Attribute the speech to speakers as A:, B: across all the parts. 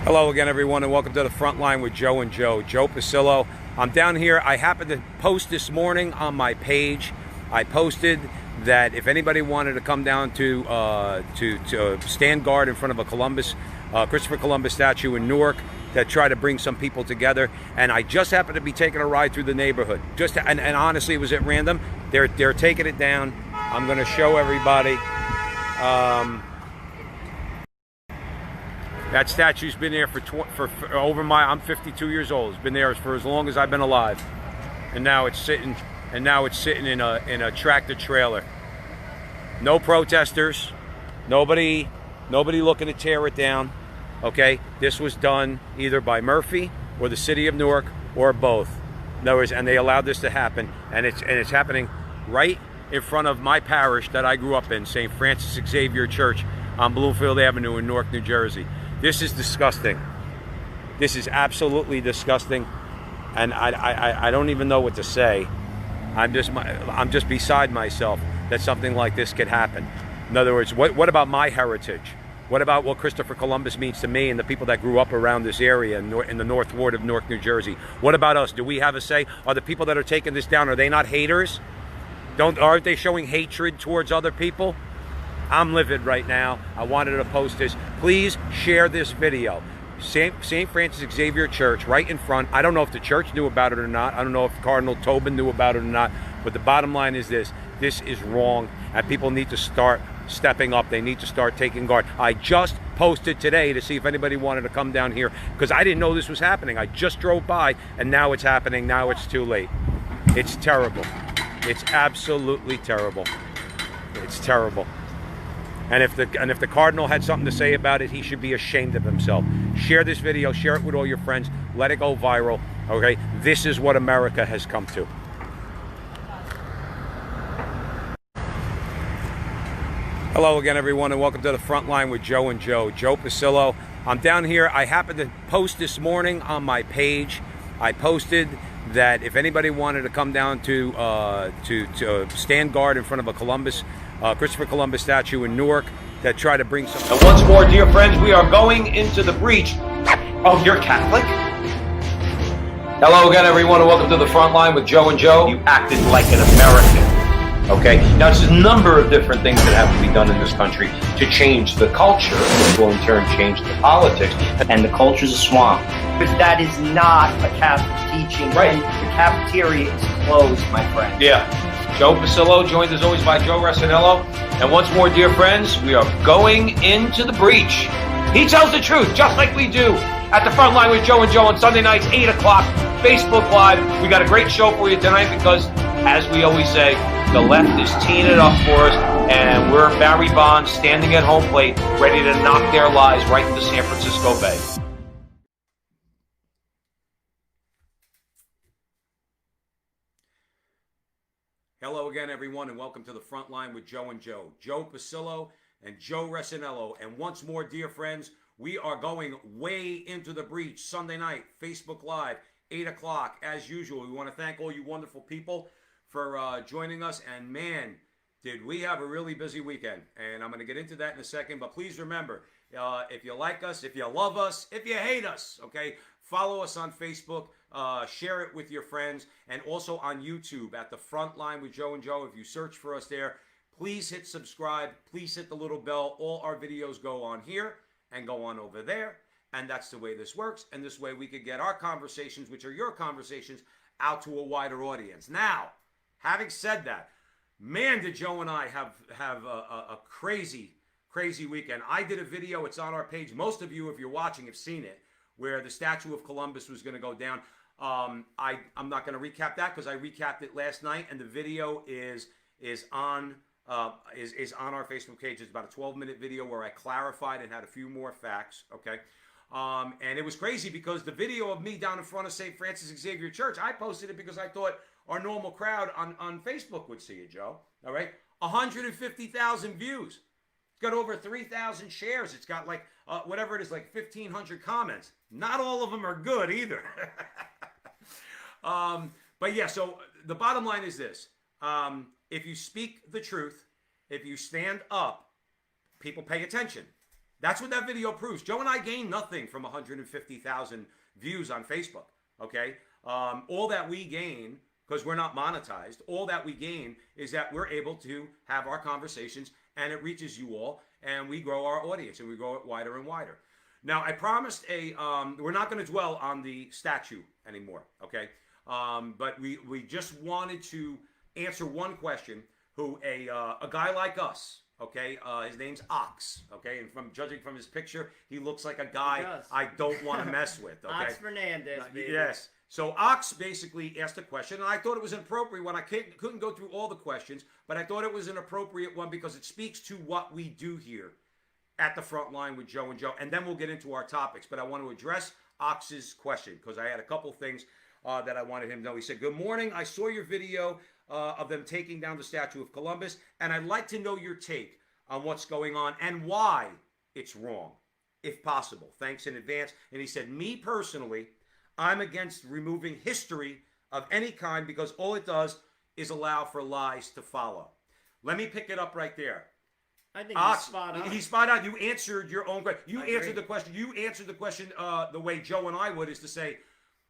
A: Hello again, everyone, and welcome to the front line with Joe and Joe. Joe Pasillo. I'm down here. I happened to post this morning on my page. I posted that if anybody wanted to come down to stand guard in front of a Christopher Columbus statue in Newark, to try to bring some people together, and I just happened to be taking a ride through the neighborhood. And honestly, it was at random. They're taking it down. I'm going to show everybody. That statue's been there I'm 52 years old. It's been there for as long as I've been alive, and now it's sitting in a tractor trailer. No protesters, nobody looking to tear it down. Okay, this was done either by Murphy or the city of Newark or both. In other words, and they allowed this to happen, and it's happening right in front of my parish that I grew up in, St. Francis Xavier Church on Bloomfield Avenue in Newark, New Jersey. This is disgusting. This is absolutely disgusting, and I don't even know what to say. I'm just beside myself that something like this could happen. In other words, what about my heritage? What about what Christopher Columbus means to me and the people that grew up around this area in the North Ward of Newark, New Jersey? What about us? Do we have a say? Are the people that are taking this down, are they not haters? Aren't they showing hatred towards other people? I'm livid right now. I wanted to post this. Please share this video. St. Francis Xavier Church right in front. I don't know if the church knew about it or not. I don't know if Cardinal Tobin knew about it or not. But the bottom line is this. This is wrong, and people need to start stepping up. They need to start taking guard. I just posted today to see if anybody wanted to come down here because I didn't know this was happening. I just drove by, and now it's happening. Now it's too late. It's terrible. It's absolutely terrible. It's terrible. And if the Cardinal had something to say about it, he should be ashamed of himself. Share this video. Share it with all your friends. Let it go viral. Okay? This is what America has come to. Hello again, everyone, and welcome to the front line with Joe and Joe. Joe Pasillo. I'm down here. I happened to post this morning on my page. I posted that if anybody wanted to come down to stand guard in front of a Christopher Columbus statue in Newark, to try to bring some. And once more, dear friends, we are going into the breach. Oh, you're Catholic? Hello again, everyone, and welcome to the front line with Joe and Joe. You acted like an American. Okay? Now, there's a number of different things that have to be done in this country to change the culture, which will in turn change the politics.
B: And the culture's a swamp. Because that is not a Catholic teaching.
A: Right.
B: And the cafeteria is closed, my friend.
A: Yeah. Joe Pasillo, joined as always by Joe Resinello. And once more, dear friends, we are going into the breach. He tells the truth, just like we do at the front line with Joe and Joe on Sunday nights, 8 o'clock, Facebook Live. We got a great show for you tonight because, as we always say, the left is teeing it up for us, and we're Barry Bonds standing at home plate, ready to knock their lies right into San Francisco Bay. Hello again, everyone, and welcome to the front line with Joe and Joe. Joe Pasillo and Joe Resinello. And once more, dear friends, we are going way into the breach. Sunday night, Facebook Live, 8 o'clock, as usual. We want to thank all you wonderful people for joining us. And man, did we have a really busy weekend. And I'm going to get into that in a second. But please remember, if you like us, if you love us, if you hate us, okay, follow us on Facebook. Share it with your friends, and also on YouTube at the front line with Joe and Joe. If you search for us there, please hit subscribe. Please hit the little bell. All our videos go on here and go on over there, and that's the way this works. And this way we could get our conversations, which are your conversations, out to a wider audience. Now, having said that, man, did Joe and I have a crazy weekend. I did a video. It's on our page. Most of you, if you're watching, have seen it, where the statue of Columbus was going to go down. I'm not going to recap that because I recapped it last night, and the video is on our Facebook page. It's about a 12-minute video where I clarified and had a few more facts. Okay, and it was crazy because the video of me down in front of St. Francis Xavier Church, I posted it because I thought our normal crowd on Facebook would see it, Joe. All right, 150,000 views. It's got over 3,000 shares. It's got like whatever it is, like 1,500 comments. Not all of them are good either. But yeah, so the bottom line is this. If you speak the truth, if you stand up, people pay attention. That's what that video proves. Joe and I gained nothing from 150,000 views on Facebook, okay? All that we gain, because we're not monetized, all that we gain is that we're able to have our conversations and it reaches you all and we grow our audience and we grow it wider and wider. Now, I promised we're not going to dwell on the statue anymore, okay? But we just wanted to answer one question. Who a guy like us, okay? His name's Ox, okay? And from judging from his picture, he looks like a guy I don't want to mess with, okay?
C: Ox Fernandez, baby.
A: Yes. So Ox basically asked a question, and I thought it was an appropriate one. I couldn't go through all the questions, but I thought it was an appropriate one because it speaks to what we do here at the front line with Joe and Joe, and then we'll get into our topics. But I want to address Ox's question because I had a couple things that I wanted him to know. He said, "Good morning. I saw your video of them taking down the statue of Columbus, and I'd like to know your take on what's going on and why it's wrong, if possible. Thanks in advance." And he said, "Me personally, I'm against removing history of any kind because all it does is allow for lies to follow." Let me pick it up right there.
C: I think he's spot on.
A: He's spot on. You answered your own question. You answered the question. You answered the question the way Joe and I would, is to say,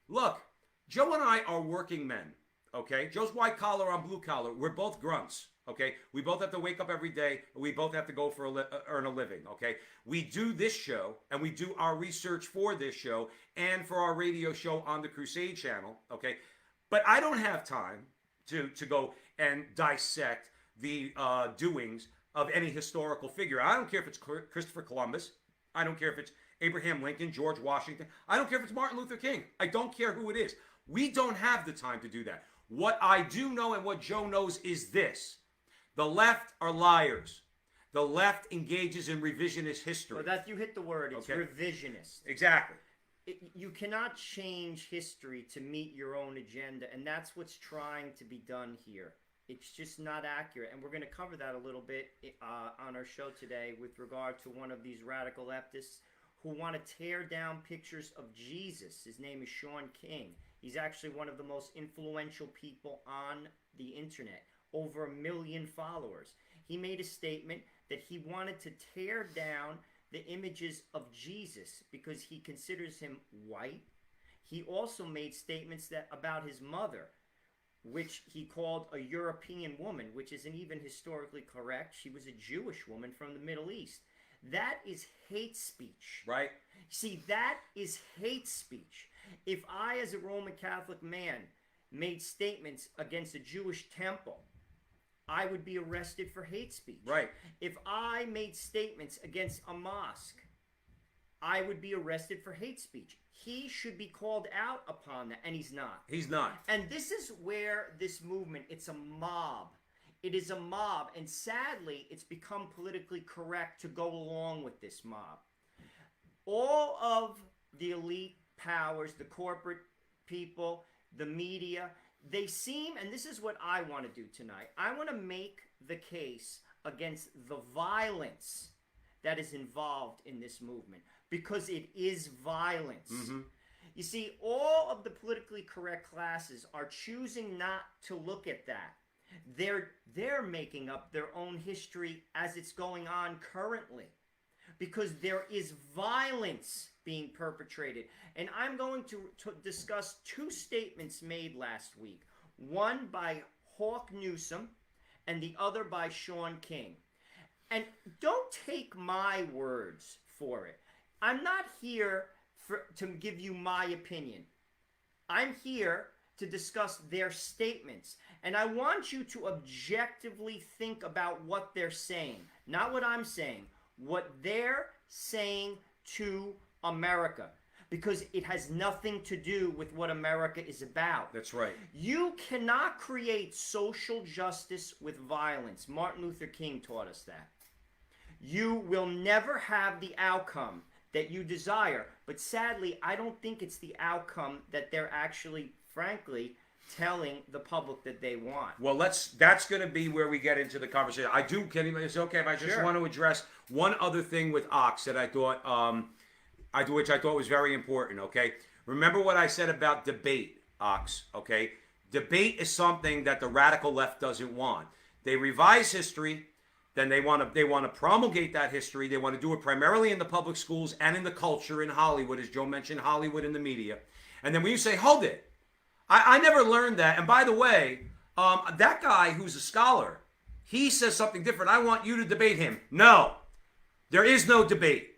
A: look, Joe and I are working men, okay? Joe's white collar, I'm blue collar. We're both grunts, okay? We both have to wake up every day. We both have to go for earn a living, okay? We do this show, and we do our research for this show and for our radio show on the Crusade channel, okay? But I don't have time to go and dissect the doings of any historical figure. I don't care if it's Christopher Columbus. I don't care if it's Abraham Lincoln, George Washington. I don't care if it's Martin Luther King. I don't care who it is. We don't have the time to do that. What I do know and what Joe knows is this. The left are liars. The left engages in revisionist history.
C: Well, you hit the word. It's revisionist.
A: Exactly.
C: You cannot change history to meet your own agenda, and that's what's trying to be done here. It's just not accurate, and we're going to cover that a little bit on our show today with regard to one of these radical leftists who want to tear down pictures of Jesus. His name is Sean King. He's actually one of the most influential people on the internet, over 1 million followers. He made a statement that he wanted to tear down the images of Jesus because he considers him white. He also made statements about his mother, which he called a European woman, which isn't even historically correct. She was a Jewish woman from the Middle East. That is hate speech.
A: Right.
C: See, that is hate speech. If I, as a Roman Catholic man, made statements against a Jewish temple, I would be arrested for hate speech.
A: Right.
C: If I made statements against a mosque, I would be arrested for hate speech. He should be called out upon that, and he's not.
A: He's not.
C: And this is where this movement, it's a mob. It is a mob, and sadly, it's become politically correct to go along with this mob. All of the elite powers, the corporate people, the media, they seem, and this is what I want to do tonight, I want to make the case against the violence that is involved in this movement, because it is violence.
A: Mm-hmm.
C: You see, all of the politically correct classes are choosing not to look at that. They're making up their own history as it's going on currently, because there is violence being perpetrated. And I'm going to discuss two statements made last week, one by Hawk Newsom and the other by Sean King. And don't take my words for it. I'm not here to give you my opinion. I'm here to discuss their statements. And I want you to objectively think about what they're saying. Not what I'm saying. What they're saying to America. Because it has nothing to do with what America is about.
A: That's right.
C: You cannot create social justice with violence. Martin Luther King taught us that. You will never have the outcome that you desire. But sadly, I don't think it's the outcome that they're actually, frankly, telling the public that they want.
A: Well, that's going to be where we get into the conversation. It's okay if I just want to address one other thing with Ox that I thought, which I thought was very important, okay? Remember what I said about debate, Ox, okay? Debate is something that the radical left doesn't want. They revise history, then they want to promulgate that history. They want to do it primarily in the public schools and in the culture in Hollywood, as Joe mentioned, Hollywood in the media. And then when you say, hold it, I never learned that. And by the way, that guy who's a scholar, he says something different. I want you to debate him. No, there is no debate.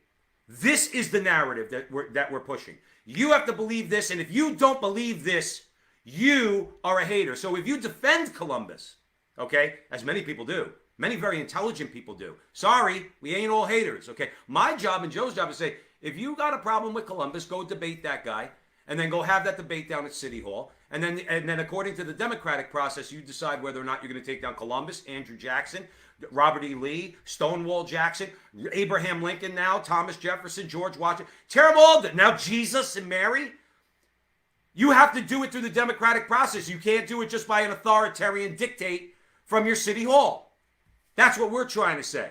A: This is the narrative that we're pushing. You have to believe this, and if you don't believe this, you are a hater. So if you defend Columbus, okay, as many people do, many very intelligent people do. Sorry, we ain't all haters, okay? My job and Joe's job is to say, if you got a problem with Columbus, go debate that guy, and then go have that debate down at City Hall. And then according to the democratic process, you decide whether or not you're going to take down Columbus, Andrew Jackson, Robert E. Lee, Stonewall Jackson, Abraham Lincoln now, Thomas Jefferson, George Washington. Tear them all down. Now Jesus and Mary. You have to do it through the democratic process. You can't do it just by an authoritarian dictate from your City Hall. That's what we're trying to say.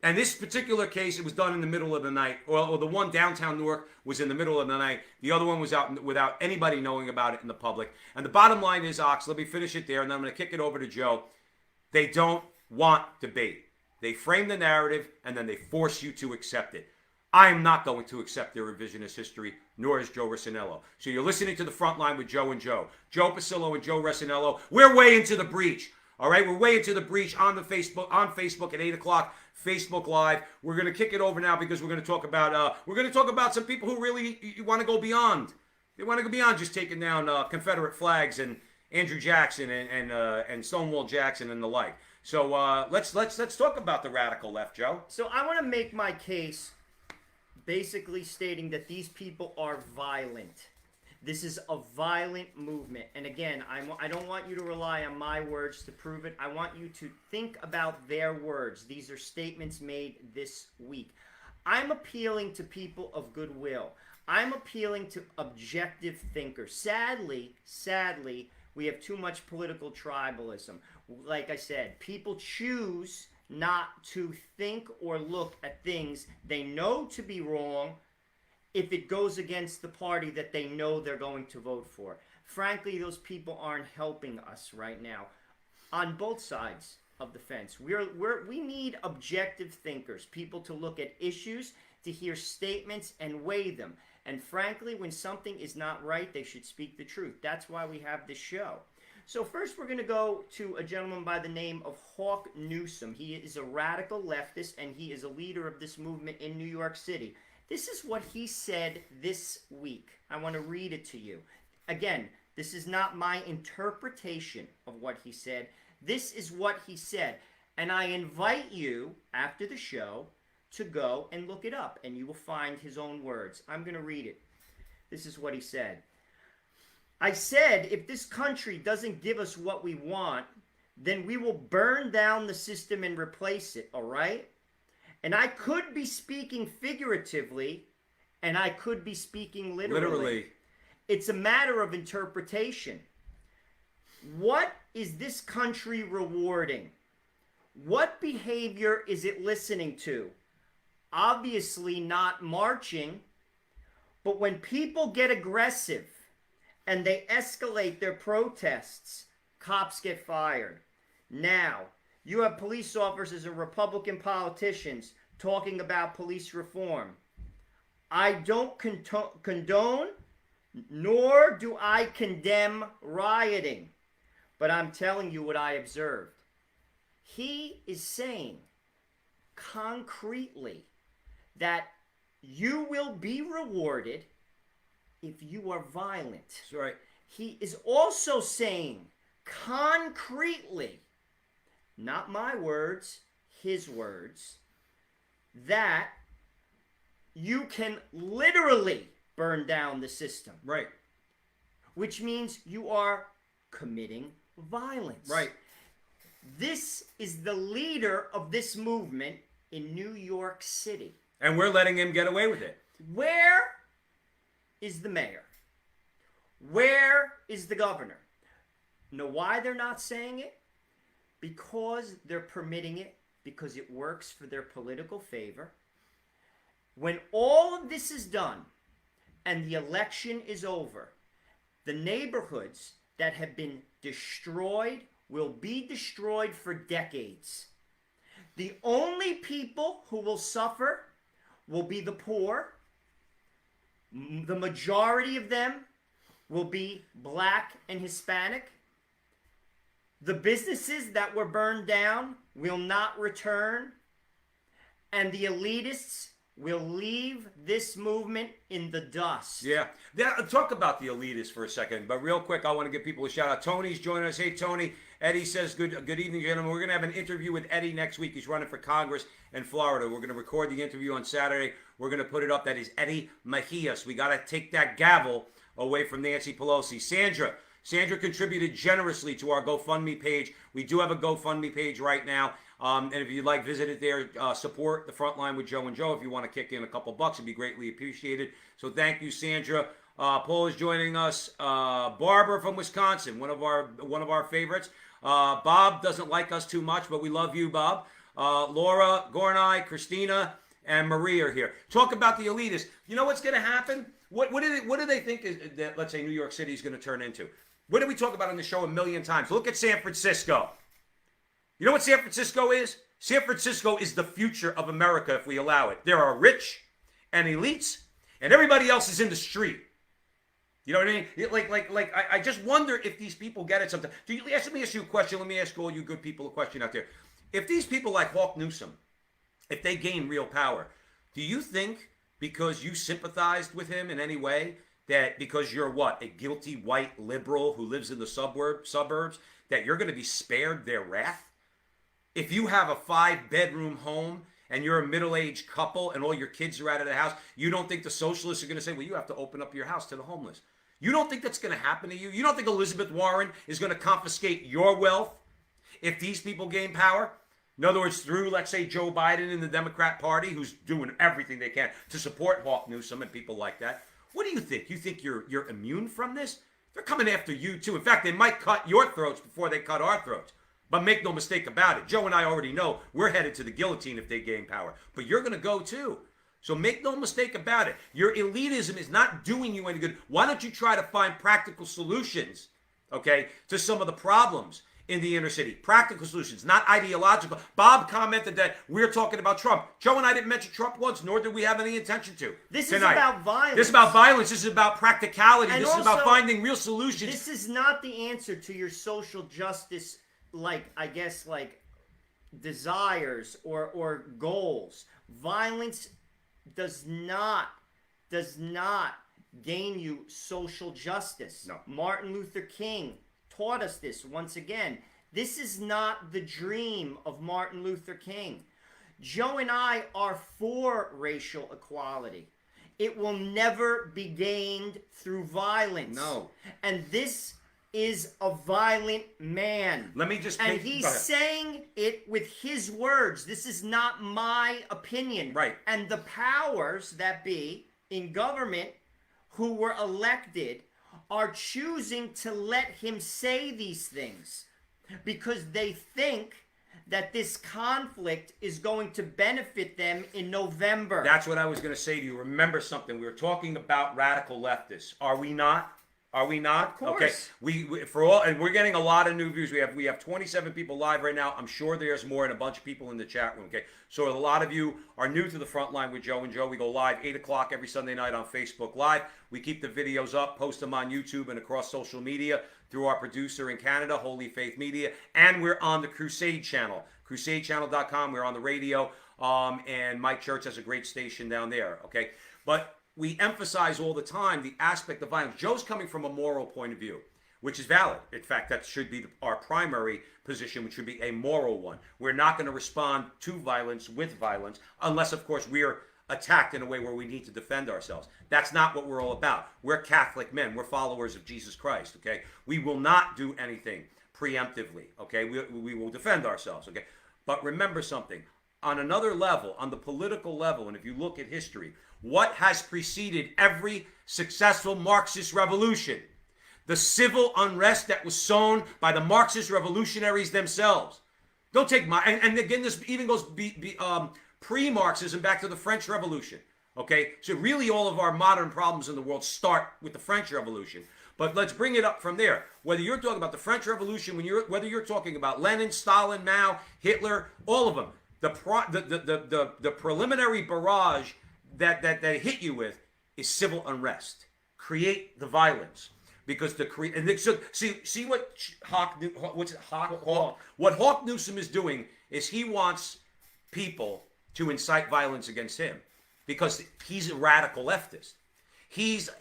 A: And this particular case, it was done in the middle of the night. Or the one downtown Newark was in the middle of the night. The other one was out without anybody knowing about it in the public. And the bottom line is, Ox, let me finish it there, and then I'm going to kick it over to Joe. They don't want debate. They frame the narrative, and then they force you to accept it. I am not going to accept their revisionist history, nor is Joe Rossinello. So you're listening to The Front Line with Joe and Joe. Joe Pasillo and Joe Rossinello. We're way into the breach. All right, we're way into the breach on Facebook at 8 o'clock, Facebook Live. We're going to kick it over now because we're going to talk about some people who really want to go beyond. They want to go beyond just taking down Confederate flags and Andrew Jackson and Stonewall Jackson and the like. So let's talk about the radical left, Joe.
C: So I want to make my case basically stating that these people are violent. This is a violent movement. And again, I don't want you to rely on my words to prove it. I want you to think about their words. These are statements made this week. I'm appealing to people of goodwill. I'm appealing to objective thinkers. Sadly, we have too much political tribalism. Like I said, people choose not to think or look at things they know to be wrong if it goes against the party that they know they're going to vote for. Frankly, those people aren't helping us right now on both sides of the fence. We need objective thinkers, people to look at issues, to hear statements and weigh them. And frankly, when something is not right, they should speak the truth. That's why we have this show. So first we're going to go to a gentleman by the name of Hawk Newsom. He is a radical leftist, and he is a leader of this movement in New York City. This is what he said this week. I want to read it to you. Again, this is not my interpretation of what he said. This is what he said. And I invite you, after the show, to go and look it up, and you will find his own words. I'm going to read it. This is what he said. I said, if this country doesn't give us what we want, then we will burn down the system and replace it, all right? And I could be speaking figuratively, and I could be speaking literally. It's a matter of interpretation. What is this country rewarding? What behavior is it listening to? Obviously not marching, but when people get aggressive and they escalate their protests, cops get fired. Now, you have police officers and Republican politicians talking about police reform. I don't condone, nor do I condemn rioting, but I'm telling you what I observed. He is saying concretely that you will be rewarded if you are violent.
A: That's right.
C: He is also saying concretely, not my words, his words, that you can literally burn down the system.
A: Right.
C: Which means you are committing violence.
A: Right.
C: This is the leader of this movement in New York City.
A: And we're letting him get away with it.
C: Where is the mayor? Where is the governor? Know why they're not saying it? Because they're permitting it, because it works for their political favor. When all of this is done and the election is over, the neighborhoods that have been destroyed will be destroyed for decades. The only people who will suffer will be the poor. The majority of them will be black and Hispanic. The businesses that were burned down will not return. And the elitists will leave this movement in the dust.
A: Yeah. Talk about the elitists for a second, but real quick, I want to give people a shout out. Tony's joining us. Hey, Tony. Eddie says, good evening, gentlemen. We're going to have an interview with Eddie next week. He's running for Congress in Florida. We're going to record the interview on Saturday. We're going to put it up. That is Eddie Mejias. We got to take that gavel away from Nancy Pelosi. Sandra contributed generously to our GoFundMe page. We do have a GoFundMe page right now. And if you'd like, visit it there. Support the Frontline with Joe and Joe. If you want to kick in a couple bucks, it'd be greatly appreciated. So thank you, Sandra. Paul is joining us. Barbara from Wisconsin, one of our favorites. Bob doesn't like us too much, but we love you, Bob. Laura, Gornai, Christina, and Marie are here. Talk about the elitists. You know what's going to happen? What do they think that, let's say, New York City is going to turn into? What did we talk about on the show a million times? Look at San Francisco. You know what San Francisco is? San Francisco is the future of America if we allow it. There are rich and elites, and everybody else is in the street. You know what I mean? I just wonder if these people get it sometimes. Let me ask you a question. Let me ask all you good people a question out there. If these people like Hawk Newsom, if they gain real power, do you think because you sympathized with him in any way, that because you're a guilty white liberal who lives in the suburbs, that you're going to be spared their wrath? If you have a 5-bedroom home and you're a middle-aged couple and all your kids are out of the house, you don't think the socialists are going to say, well, you have to open up your house to the homeless? You don't think that's going to happen to you? You don't think Elizabeth Warren is going to confiscate your wealth if these people gain power? In other words, through, let's say, Joe Biden and the Democrat Party, who's doing everything they can to support Hawk Newsom and people like that. What do you think? You think you're immune from this? They're coming after you, too. In fact, they might cut your throats before they cut our throats. But make no mistake about it. Joe and I already know we're headed to the guillotine if they gain power. But you're going to go, too. So make no mistake about it. Your elitism is not doing you any good. Why don't you try to find practical solutions, okay, to some of the problems in the inner city? Practical solutions, not ideological. Bob commented that we're talking about Trump. Joe and I didn't mention Trump once, nor did we have any intention to.
C: This
A: tonight.
C: is about violence.
A: This is about violence. This is about practicality.
C: And
A: this
C: also,
A: is about finding real solutions.
C: This is not the answer to your social justice, desires or goals. Violence does not gain you social justice.
A: No.
C: Martin Luther King taught us this once again. This is not the dream of Martin Luther King. Joe and I are for racial equality. It will never be gained through violence.
A: No.
C: And this is a violent man.
A: Let me just...
C: And he's saying it with his words. This is not my opinion.
A: Right.
C: And the powers that be in government who were elected are choosing to let him say these things because they think that this conflict is going to benefit them in November.
A: That's what I was going to say to you. Remember something. We were talking about radical leftists. Are we not? Are we not?
C: Of course.
A: Okay. We for all, and we're getting a lot of new views. We have 27 people live right now. I'm sure there's more and a bunch of people in the chat room. Okay. So a lot of you are new to the Frontline with Joe and Joe. We go live 8 o'clock every Sunday night on Facebook Live. We keep the videos up, post them on YouTube and across social media through our producer in Canada, Holy Faith Media, and we're on the Crusade channel, crusadechannel.com. We're on the radio, and Mike Church has a great station down there. Okay, but we emphasize all the time the aspect of violence. Joe's coming from a moral point of view, which is valid. In fact, that should be our primary position, which should be a moral one. We're not going to respond to violence with violence unless, of course, we're attacked in a way where we need to defend ourselves. That's not what we're all about. We're Catholic men. We're followers of Jesus Christ, okay? We will not do anything preemptively, okay? We will defend ourselves, okay? But remember something. On another level, on the political level, and if you look at history, what has preceded every successful Marxist revolution? The civil unrest that was sown by the Marxist revolutionaries themselves. Don't take my... And again, this even goes pre-Marxism back to the French Revolution. Okay? So really all of our modern problems in the world start with the French Revolution. But let's bring it up from there. Whether you're talking about the French Revolution, whether you're talking about Lenin, Stalin, Mao, Hitler, all of them, The preliminary barrage that they hit you with is civil unrest. Create the violence. Because so see what Hawk Newsom is doing is he wants people to incite violence against him because he's a radical leftist. His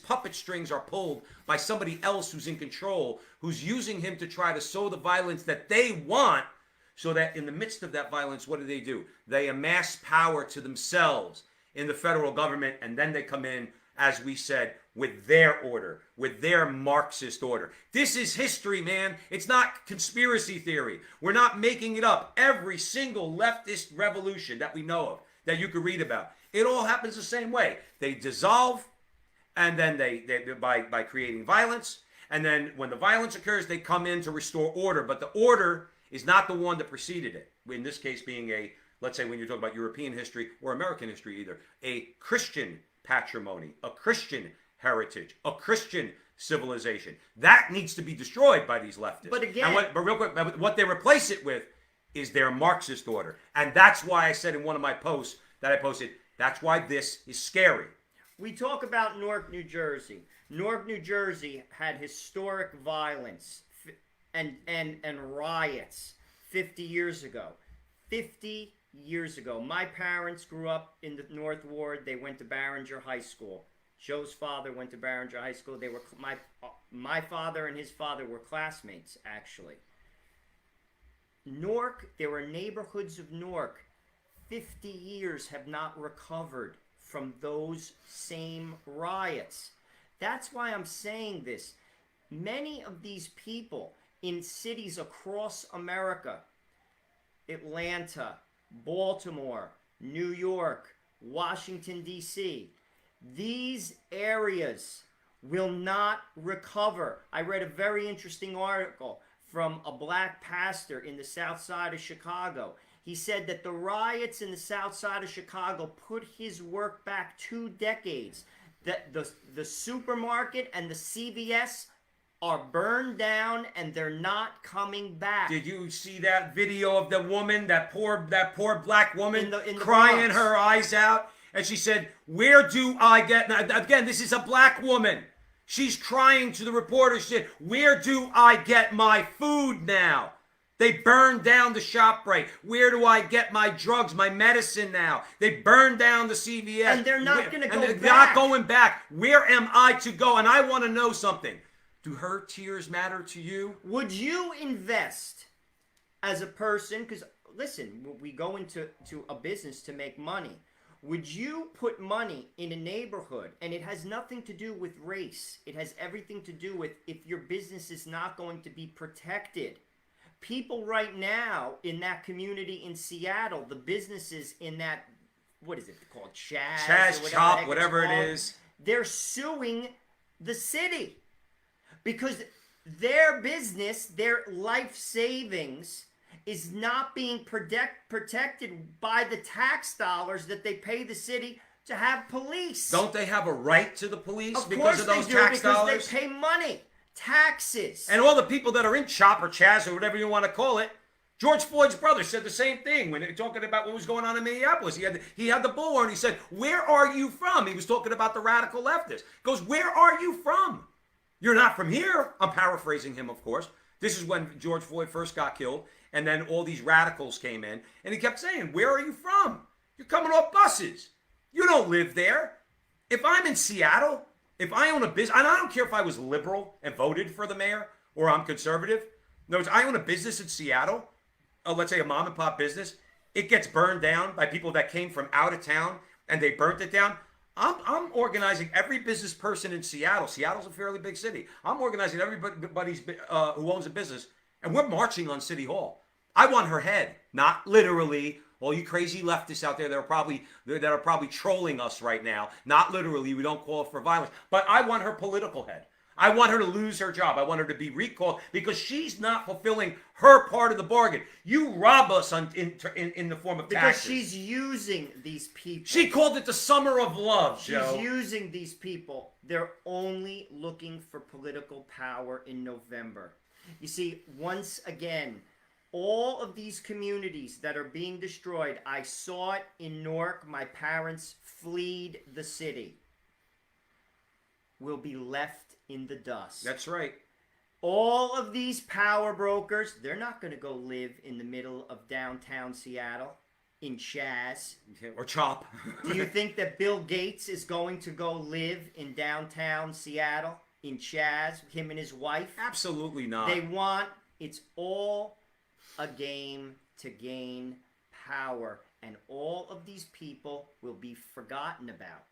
A: puppet strings are pulled by somebody else who's in control, who's using him to try to sow the violence that they want, so that in the midst of that violence, what do? They amass power to themselves in the federal government, and then they come in, as we said, with their order, with their Marxist order. This is history, man. It's not conspiracy theory. We're not making it up. Every single leftist revolution that we know of, that you could read about, it all happens the same way. They dissolve, and then they by creating violence, and then when the violence occurs, they come in to restore order. But the order is not the one that preceded it. In this case being let's say when you're talking about European history or American history either, a Christian patrimony, a Christian heritage, a Christian civilization. That needs to be destroyed by these leftists.
C: But again,
A: but real quick, what they replace it with is their Marxist order. And that's why I said in one of my posts that I posted, that's why this is scary.
C: We talk about Newark, New Jersey. Newark, New Jersey had historic violence and riots 50 years ago. 50 years ago. My parents grew up in the North Ward. They went to Barringer High School. Joe's father went to Barringer High School. They were my father and his father were classmates, actually. Newark, there were neighborhoods of Newark 50 years have not recovered from those same riots. That's why I'm saying this. Many of these people in cities across America, Atlanta, Baltimore, New York, Washington, D.C., these areas will not recover. I read a very interesting article from a black pastor in the south side of Chicago. He said that the riots in the south side of Chicago put his work back 2 decades. That the supermarket and the CVS are burned down and they're not coming back.
A: Did you see that video of the woman, that poor black woman
C: in the
A: crying
C: Bronx?
A: her eyes out? And she said, where do I get... Now, again, this is a black woman. She's crying to the reporter. She said, where do I get my food now? They burned down the ShopRite. Where do I get my drugs, my medicine now? They burned down the CVS.
C: And they're not going to go back.
A: And they're not going back. Where am I to go? And I want to know something. Do her tears matter to you?
C: Would you invest as a person? Because, listen, we go into a business to make money. Would you put money in a neighborhood, and it has nothing to do with race. It has everything to do with if your business is not going to be protected. People right now in that community in Seattle, the businesses in that, what is it called?
A: Chaz, Chop, whatever it is.
C: They're suing the city because their business, their life savings is not being protected by the tax dollars that they pay the city to have police.
A: Don't they have a right to the police
C: because
A: of those
C: they do,
A: tax
C: because
A: dollars?
C: They pay money, taxes.
A: And all the people that are in Chop or Chaz or whatever you want to call it, George Floyd's brother said the same thing when they were talking about what was going on in Minneapolis. He had the bullhorn. He said, "Where are you from?" He was talking about the radical leftists. He goes, "Where are you from? You're not from here." I'm paraphrasing him, of course. This is when George Floyd first got killed, and then all these radicals came in, and he kept saying, "Where are you from? You're coming off buses. You don't live there." If I'm in Seattle, if I own a business, and I don't care if I was liberal and voted for the mayor or I'm conservative. In other words, I own a business in Seattle, let's say a mom and pop business. It gets burned down by people that came from out of town, and they burnt it down. I'm organizing every business person in Seattle. Seattle's a fairly big city. I'm organizing everybody who owns a business, and we're marching on City Hall. I want her head, not literally. All you crazy leftists out there that are probably trolling us right now. Not literally. We don't call for violence, but I want her political head. I want her to lose her job. I want her to be recalled because she's not fulfilling her part of the bargain. You rob us in the form of taxes.
C: Because she's using these people.
A: She called it the summer of love, Joe.
C: She's using these people. They're only looking for political power in November. You see, once again, All of these communities that are being destroyed, I saw it in Newark. My parents fled the city. Will be left in the dust.
A: That's right.
C: All of these power brokers, they're not going to go live in the middle of downtown Seattle in Chaz.
A: Or Chop.
C: Do you think that Bill Gates is going to go live in downtown Seattle in Chaz, him and his wife?
A: Absolutely not.
C: It's all a game to gain power, and all of these people will be forgotten about.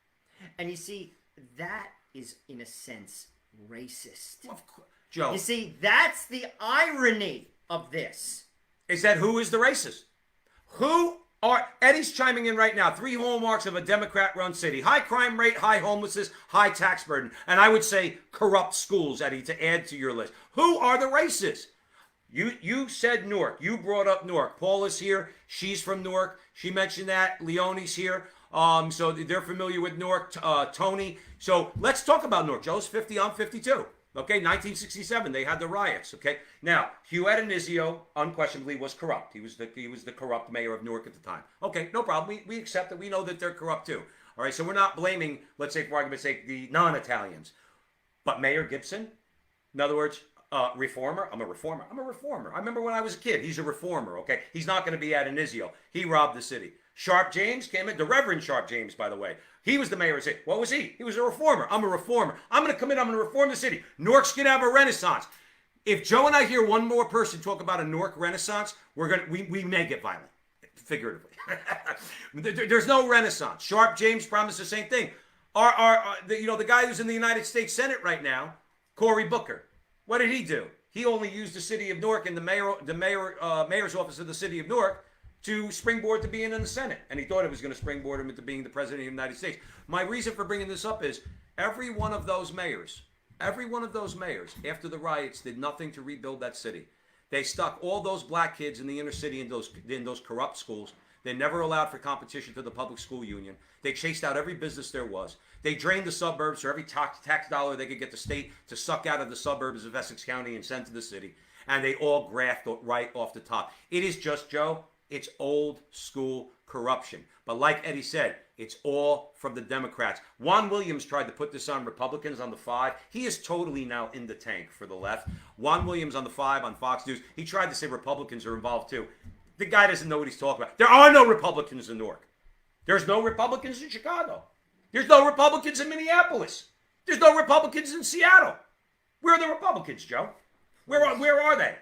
C: And you see, that is, in a sense, racist.
A: Well, of course. Joe.
C: You see, that's the irony of this.
A: Is that who is the racist? Eddie's chiming in right now. 3 hallmarks of a Democrat-run city. High crime rate, high homelessness, high tax burden. And I would say corrupt schools, Eddie, to add to your list. Who are the racists? You said Newark. You brought up Newark. Paula's here. She's from Newark. She mentioned that. Leonie's here. So they're familiar with Newark. Tony. So let's talk about Newark. Joe's 50. I'm 52. Okay, 1967, they had the riots. Okay, now Hugh Adenizio unquestionably was corrupt. He was the corrupt mayor of Newark at the time. Okay, no problem. We accept that. We know that they're corrupt too. All right, so we're not blaming, let's say for argument's sake, the non-Italians, but Mayor Gibson, in other words, reformer. I'm a reformer. I remember when I was a kid. He's a reformer. Okay, he's not going to be Adenizio. He robbed the city. Sharp James came in. The Reverend Sharp James, by the way. He was the mayor of the city. What was he? He was a reformer. I'm a reformer. I'm going to come in. I'm going to reform the city. Newark's going to have a renaissance. If Joe and I hear one more person talk about a Newark renaissance, we may get violent, figuratively. There's no renaissance. Sharp James promised the same thing. The guy who's in the United States Senate right now, Cory Booker, what did he do? He only used the city of Newark and the mayor's office of the city of Newark to springboard to being in the Senate. And he thought it was going to springboard him into being the president of the United States. My reason for bringing this up is every one of those mayors, after the riots, did nothing to rebuild that city. They stuck all those black kids in the inner city in those corrupt schools. They never allowed for competition to the public school union. They chased out every business there was. They drained the suburbs for every tax dollar they could get the state to suck out of the suburbs of Essex County and send to the city. And they all grafted right off the top. It is just, Joe, it's old school corruption. But like Eddie said, it's all from the Democrats. Juan Williams tried to put this on Republicans on the 5. He is totally now in the tank for the left. Juan Williams on the 5 on Fox News. He tried to say Republicans are involved too. The guy doesn't know what he's talking about. There are no Republicans in Newark. There's no Republicans in Chicago. There's no Republicans in Minneapolis. There's no Republicans in Seattle. Where are the Republicans, Joe? Where are they?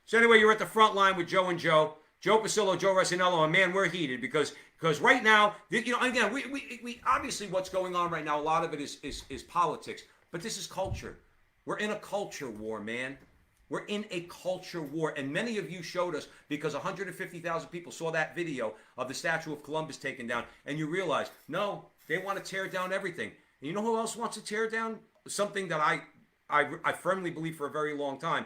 A: So anyway, you're at the front line with Joe and Joe. Joe Pasillo, Joe Resinello, and man, we're heated because right now, again, we obviously what's going on right now, a lot of it is politics, but this is culture. We're in a culture war, man. We're in a culture war, and many of you showed us because 150,000 people saw that video of the Statue of Columbus taken down, and you realize, no, they want to tear down everything. And you know who else wants to tear down? Something that I firmly believe for a very long time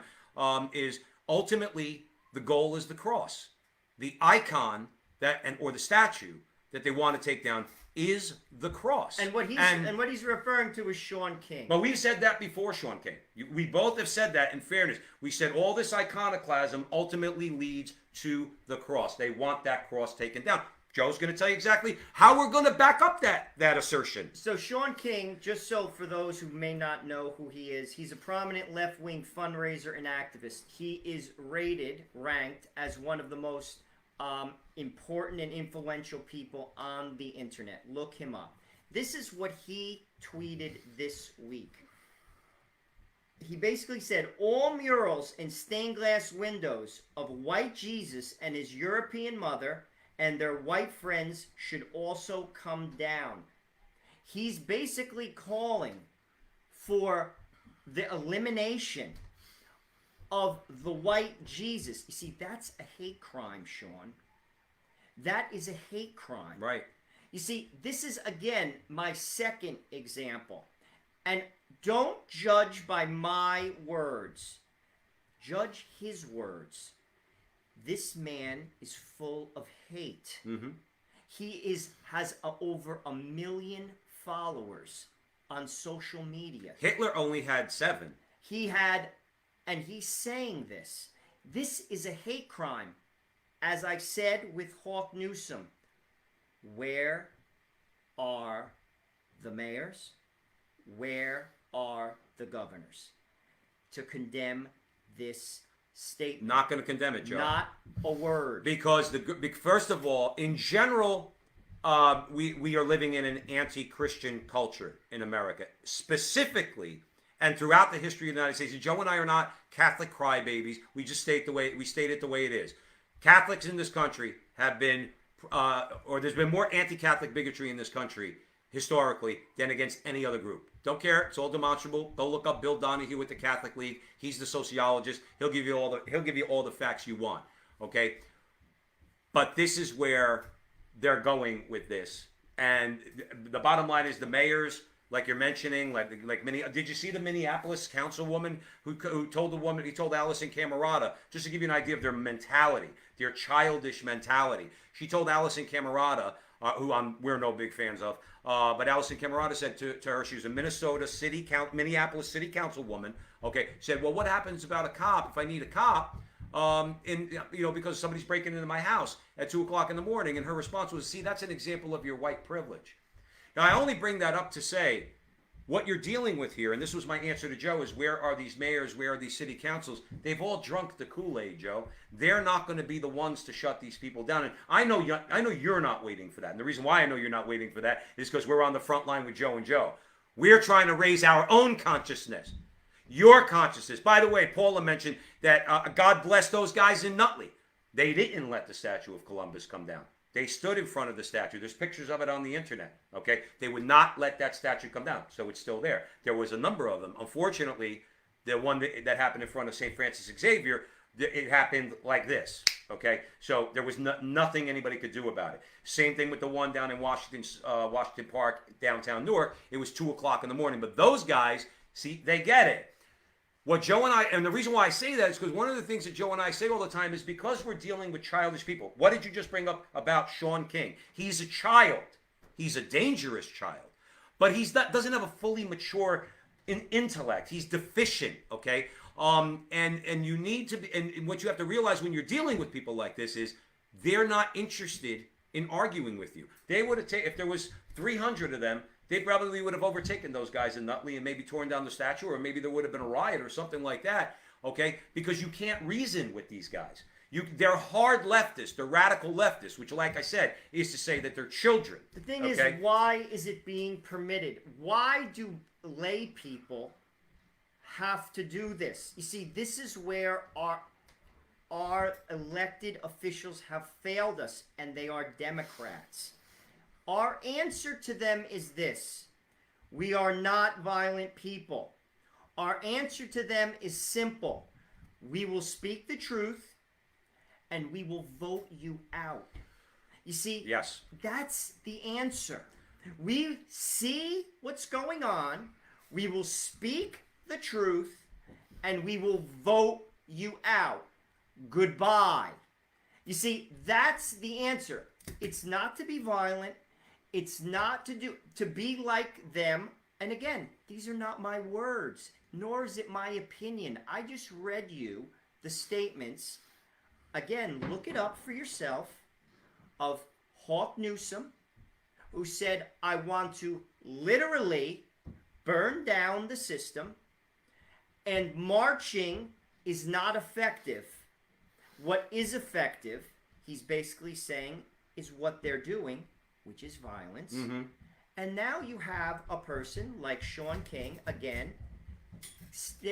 A: is ultimately the goal is the cross. The icon or the statue that they want to take down is the cross.
C: And what he's referring to is Sean King.
A: But we've said that before, Sean King. We both have said that in fairness. We said all this iconoclasm ultimately leads to the cross. They want that cross taken down. Joe's going to tell you exactly how we're going to back up that assertion.
C: So Sean King, just so for those who may not know who he is, he's a prominent left-wing fundraiser and activist. He is ranked as one of the most important and influential people on the internet. Look him up. This is what he tweeted this week. He basically said, all murals and stained glass windows of white Jesus and his European mother and their white friends should also come down. He's basically calling for the elimination of the white Jesus. You see, that's a hate crime, Sean. That is a hate crime.
A: Right.
C: You see, this is, again, my second example. And don't judge by my words. Judge his words. This man is full of hate. Mm-hmm. He has over 1 million followers on social media.
A: Hitler only had 7.
C: He had, and he's saying this. This is a hate crime. As I said with Hawk Newsom, where are the mayors? Where are the governors to condemn this statement?
A: Not going to condemn it, Joe.
C: Not a word.
A: Because first of all, in general, we are living in an anti-Christian culture in America, specifically, and throughout the history of the United States. And Joe and I are not Catholic crybabies. We just state it the way it is. Catholics in this country have been, or there's been more anti-Catholic bigotry in this country historically than against any other group. Don't care. It's all demonstrable. Go look up Bill Donahue with the Catholic League. He's the sociologist. He'll give you all the facts you want. Okay. But this is where they're going with this. And the bottom line is the mayors, like you're mentioning, like many. Did you see the Minneapolis councilwoman who told Allison Camerata, just to give you an idea of their mentality, their childish mentality. She told Allison Camerata, who we're no big fans of, but Allison Camerata said to her, she was a Minneapolis City Councilwoman. Okay, said, well, what happens about a cop if I need a cop? Because somebody's breaking into my house at 2:00 in the morning, and her response was, see, that's an example of your white privilege. Now, I only bring that up to say what you're dealing with here, and this was my answer to Joe, is where are these mayors, where are these city councils? They've all drunk the Kool-Aid, Joe. They're not going to be the ones to shut these people down. And I know you're not waiting for that. And the reason why I know you're not waiting for that is because we're on the front line with Joe and Joe. We're trying to raise our own consciousness. Your consciousness. By the way, Paula mentioned that God bless those guys in Nutley. They didn't let the statue of Columbus come down. They stood in front of the statue. There's pictures of it on the internet, okay? They would not let that statue come down, so it's still there. There was a number of them. Unfortunately, the one that happened in front of St. Francis Xavier, it happened like this, okay? So there was nothing anybody could do about it. Same thing with the one down in Washington Park, downtown Newark. It was 2:00 in the morning. But those guys, see, they get it. What Joe and I, and the reason why I say that is because one of the things that Joe and I say all the time is because we're dealing with childish people. What did you just bring up about Sean King? He's a child. He's a dangerous child. But doesn't have a fully mature intellect. He's deficient, okay? And you need to be, and what you have to realize when you're dealing with people like this is they're not interested in arguing with you. They would have if there was 300 of them, they probably would have overtaken those guys in Nutley and maybe torn down the statue, or maybe there would have been a riot or something like that, okay? Because you can't reason with these guys. They're hard leftists, they're radical leftists, which, like I said, is to say that they're children.
C: The thing is, why is it being permitted? Why do lay people have to do this? You see, this is where our elected officials have failed us, and they are Democrats. Our answer to them is this: we are not violent people. Our answer to them is simple: we will speak the truth and we will vote you out. You see,
A: yes,
C: that's the answer. We see what's going on, we will speak the truth, and we will vote you out. Goodbye. You see, that's the answer. It's not to be violent. It's not to be like them. And again, these are not my words, nor is it my opinion. I just read you the statements. Again, look it up for yourself, of Hawk Newsom, who said, I want to literally burn down the system, and marching is not effective. What is effective, he's basically saying, is what they're doing, which is violence. Mm-hmm. And now you have a person like Sean King, again,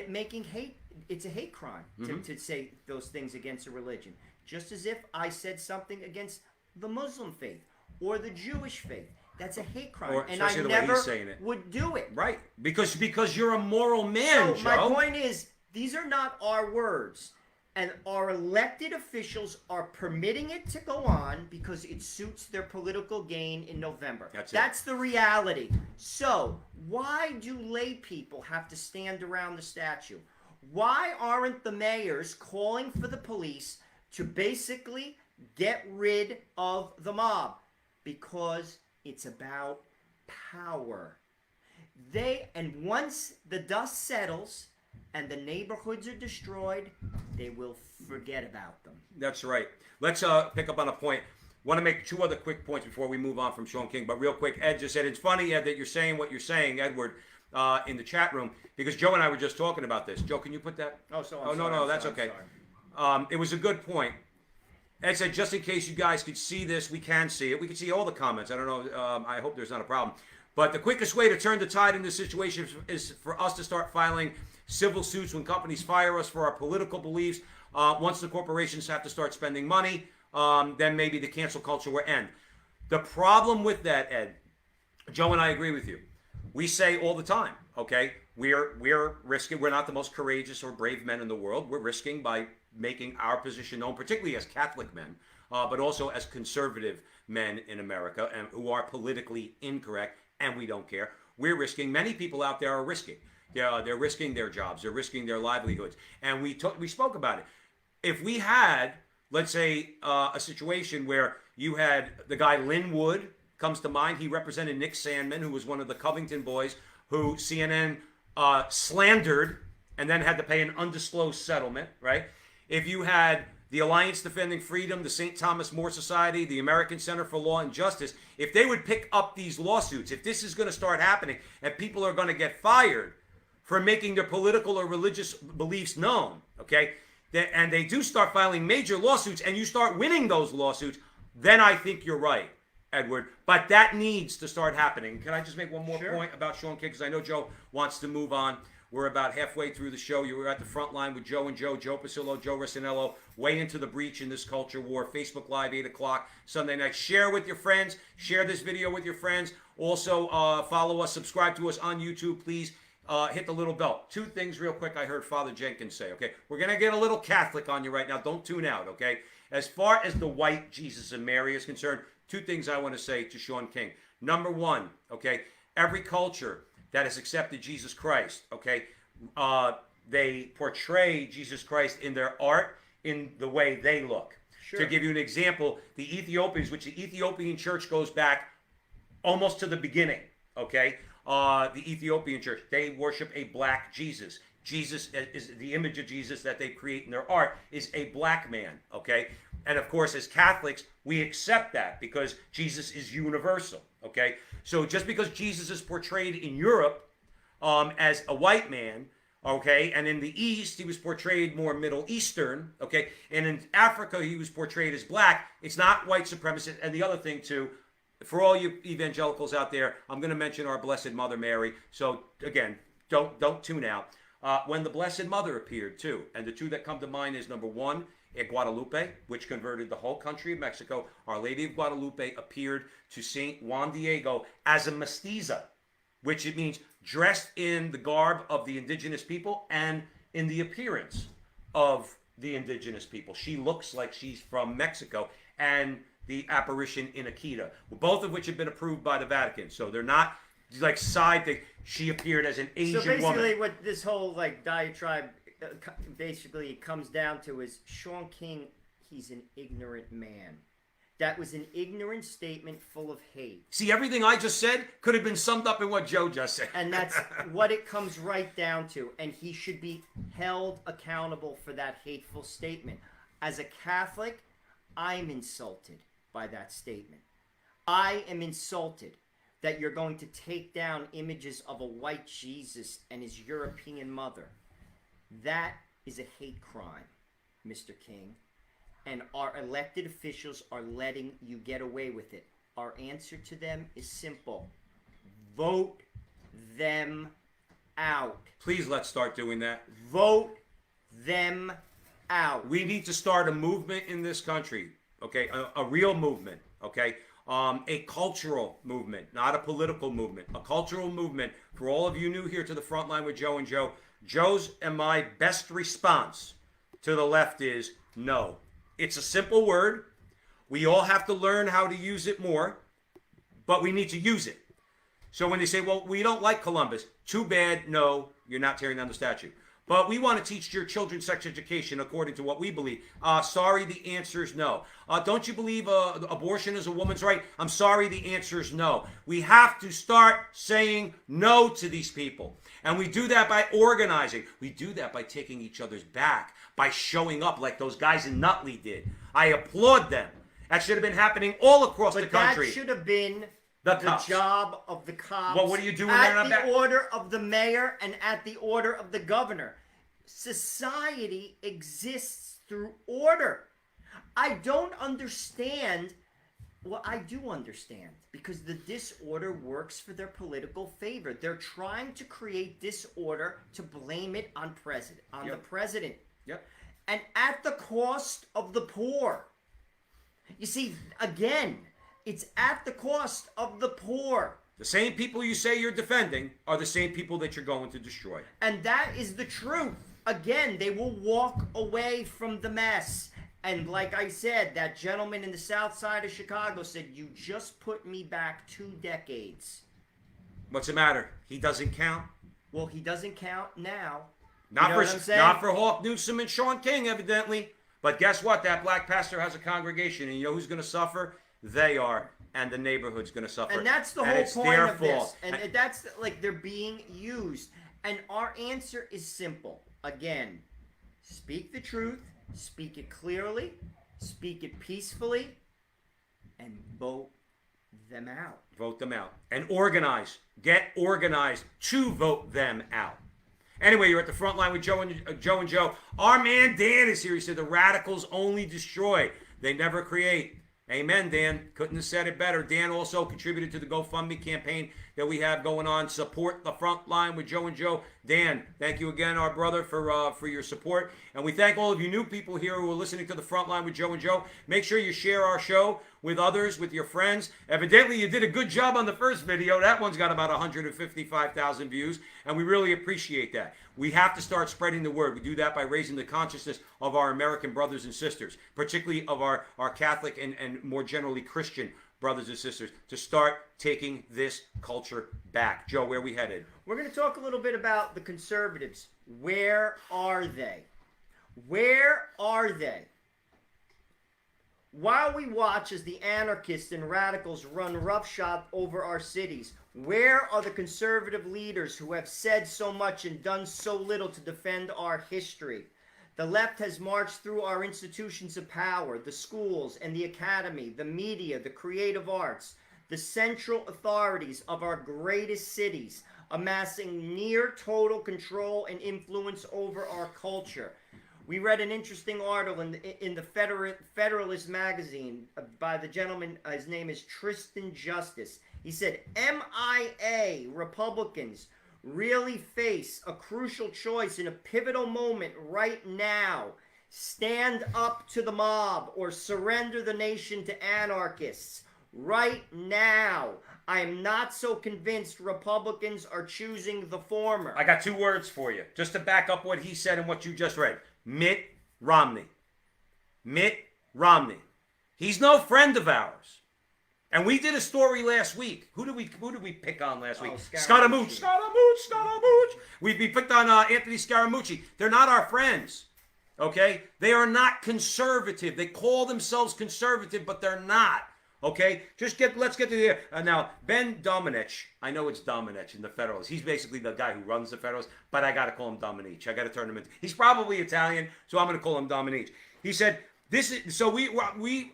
C: making hate. It's a hate crime to say those things against a religion. Just as if I said something against the Muslim faith or the Jewish faith. That's a hate crime. And I never would do it.
A: Right. Because you're a moral man,
C: so
A: Joe.
C: My point is, these are not our words. And our elected officials are permitting it to go on because it suits their political gain in November. That's the reality. So, why do lay people have to stand around the statue? Why aren't the mayors calling for the police to basically get rid of the mob? Because it's about power. And once the dust settles, and the neighborhoods are destroyed, they will forget about them.
A: That's right. Let's pick up on a point. Want to make two other quick points before we move on from Sean King. But real quick, Ed just said, it's funny, Ed, that you're saying what you're saying, Edward, in the chat room, because Joe and I were just talking about this. Joe, can you put that?
C: Oh,
A: No, that's okay. It was a good point. Ed said, just in case you guys could see this, we can see it. We can see all the comments. I don't know. I hope there's not a problem. But the quickest way to turn the tide in this situation is for us to start filing civil suits when companies fire us for our political beliefs. Once the corporations have to start spending money, then maybe the cancel culture will end. The problem with that, Ed, Joe and I agree with you. We say all the time, okay, we're risking, we're not the most courageous or brave men in the world. We're risking by making our position known, particularly as Catholic men, but also as conservative men in America and who are politically incorrect, and we don't care. We're risking, many people out there are risking. They're risking their jobs, they're risking their livelihoods. And we spoke about it. If we had, let's say, a situation where you had the guy Lynn Wood comes to mind. He represented Nick Sandmann, who was one of the Covington boys, who CNN slandered and then had to pay an undisclosed settlement, right? If you had the Alliance Defending Freedom, the St. Thomas More Society, the American Center for Law and Justice, if they would pick up these lawsuits, if this is going to start happening and people are going to get fired for making their political or religious beliefs known, okay, and they do start filing major lawsuits and you start winning those lawsuits, then I think you're right, Edward. But that needs to start happening. Can I just make one more point about Sean King? Because I know Joe wants to move on. We're about halfway through the show. You were at the front line with Joe and Joe Pasillo, Joe Rossinello, way into the breach in this culture war. Facebook Live, 8 o'clock Sunday night. Share with your friends. Share this video with your friends. Also, follow us, subscribe to us on YouTube, please. Hit the little bell. Two things real quick I heard Father Jenkins say, okay? We're going to get a little Catholic on you right now. Don't tune out, okay? As far as the white Jesus and Mary is concerned, two things I want to say to Sean King. Number one, okay, every culture that has accepted Jesus Christ, okay, they portray Jesus Christ in their art, in the way they look. Sure. To give you an example, the Ethiopians, which the Ethiopian church goes back almost to the beginning, okay? The Ethiopian church, they worship a black Jesus. Jesus is the image of Jesus that they create in their art is a black man, okay? And of course, as Catholics, we accept that because Jesus is universal, okay? So just because Jesus is portrayed in Europe as a white man, okay, and in the East, he was portrayed more Middle Eastern, okay, and in Africa, he was portrayed as black, it's not white supremacist. And the other thing, too, for all you evangelicals out there, I'm going to mention our Blessed Mother Mary. So again, don't tune out. When the Blessed Mother appeared too, and the two that come to mind is number one, at Guadalupe, which converted the whole country of Mexico. Our Lady of Guadalupe appeared to Saint Juan Diego as a mestiza, which it means dressed in the garb of the indigenous people and in the appearance of the indigenous people. She looks like she's from Mexico, and the apparition in Akita, both of which have been approved by the Vatican. So they're not like side thing. She appeared as an Asian woman. So
C: basically what this whole like diatribe basically comes down to is Sean King, he's an ignorant man. That was an ignorant statement full of hate.
A: See, everything I just said could have been summed up in what Joe just said.
C: And that's what it comes right down to. And he should be held accountable for that hateful statement. As a Catholic, I'm insulted by that statement. I am insulted that you're going to take down images of a white Jesus and his European mother. That is a hate crime, Mr. King. And our elected officials are letting you get away with it. Our answer to them is simple. Vote them out.
A: Please, let's start doing that.
C: Vote them out.
A: We need to start a movement in this country, okay? A real movement, okay? A cultural movement, not a political movement. A cultural movement. For all of you new here to the front line with Joe and Joe, Joe's and my best response to the left is no. It's a simple word. We all have to learn how to use it more, but we need to use it. So when they say, well, we don't like Columbus, too bad, no, you're not tearing down the statue. but we want to teach your children sex education according to what we believe. Sorry, the answer is no. Don't you believe abortion is a woman's right? I'm sorry, the answer is no. We have to start saying no to these people. And we do that by organizing. We do that by taking each other's back, by showing up like those guys in Nutley did. I applaud them. That should have been happening all across the country.
C: That should have been
A: the
C: job of the cops.
A: Well, what are you doing
C: at the order of the mayor and at the order of the governor? Society exists through order. I don't understand. Well, I do understand, because the disorder works for their political favor. They're trying to create disorder to blame it on the president.
A: Yep.
C: And at the cost of the poor. You see, again, it's at the cost of the poor.
A: The same people you say you're defending are the same people that you're going to destroy.
C: And that is the truth. Again, they will walk away from the mess. And like I said, that gentleman in the south side of Chicago said, you just put me back 2 decades.
A: What's the matter? He doesn't count?
C: Well, he doesn't count now.
A: Not
C: Not
A: for Hawk Newsom and Sean King, evidently. But guess what? That black pastor has a congregation, and you know who's going to suffer? They are, and the neighborhood's going to suffer.
C: And that's the whole point of this. And that's like they're being used. And our answer is simple. Again, speak the truth, speak it clearly, speak it peacefully, and vote them out.
A: Vote them out. And organize. Get organized to vote them out. Anyway, you're at the front line with Joe and Joe. Our man Dan is here. He said the radicals only destroy. They never create. Amen, Dan. Couldn't have said it better. Dan also contributed to the GoFundMe campaign that we have going on. Support the front line with Joe and Joe. Dan, thank you again, our brother, for your support. And we thank all of you new people here who are listening to the front line with Joe and Joe. Make sure you share our show with others, with your friends. Evidently, you did a good job on the first video. That one's got about 155,000 views, and we really appreciate that. We have to start spreading the word. We do that by raising the consciousness of our American brothers and sisters, particularly of our Catholic and more generally Christian brothers and sisters, to start taking this culture back. Joe, where are we headed?
C: We're going to talk a little bit about the conservatives. Where are they? Where are they? While we watch as the anarchists and radicals run roughshod over our cities, where are the conservative leaders who have said so much and done so little to defend our history? The left has marched through our institutions of power, the schools and the academy, the media, the creative arts, the central authorities of our greatest cities, amassing near total control and influence over our culture. We read an interesting article in the Federalist magazine by the gentleman, his name is Tristan Justice. He said, MIA Republicans really face a crucial choice in a pivotal moment right now. Stand up to the mob or surrender the nation to anarchists. Right now. I am not so convinced Republicans are choosing the former.
A: I got 2 words for you, just to back up what he said and what you just read. Mitt Romney. Mitt Romney. He's no friend of ours. And we did a story last week. Who did we pick on last week? Scaramouche. We picked on Anthony Scaramucci. They're not our friends. Okay? They are not conservative. They call themselves conservative, but they're not. Okay? Let's get to the now, Ben Domenech. I know it's Domenech in the Federalists. He's basically the guy who runs the Federalists, but I got to call him Domenech. I got to turn him into. He's probably Italian, so I'm going to call him Domenech. He said, this is, so we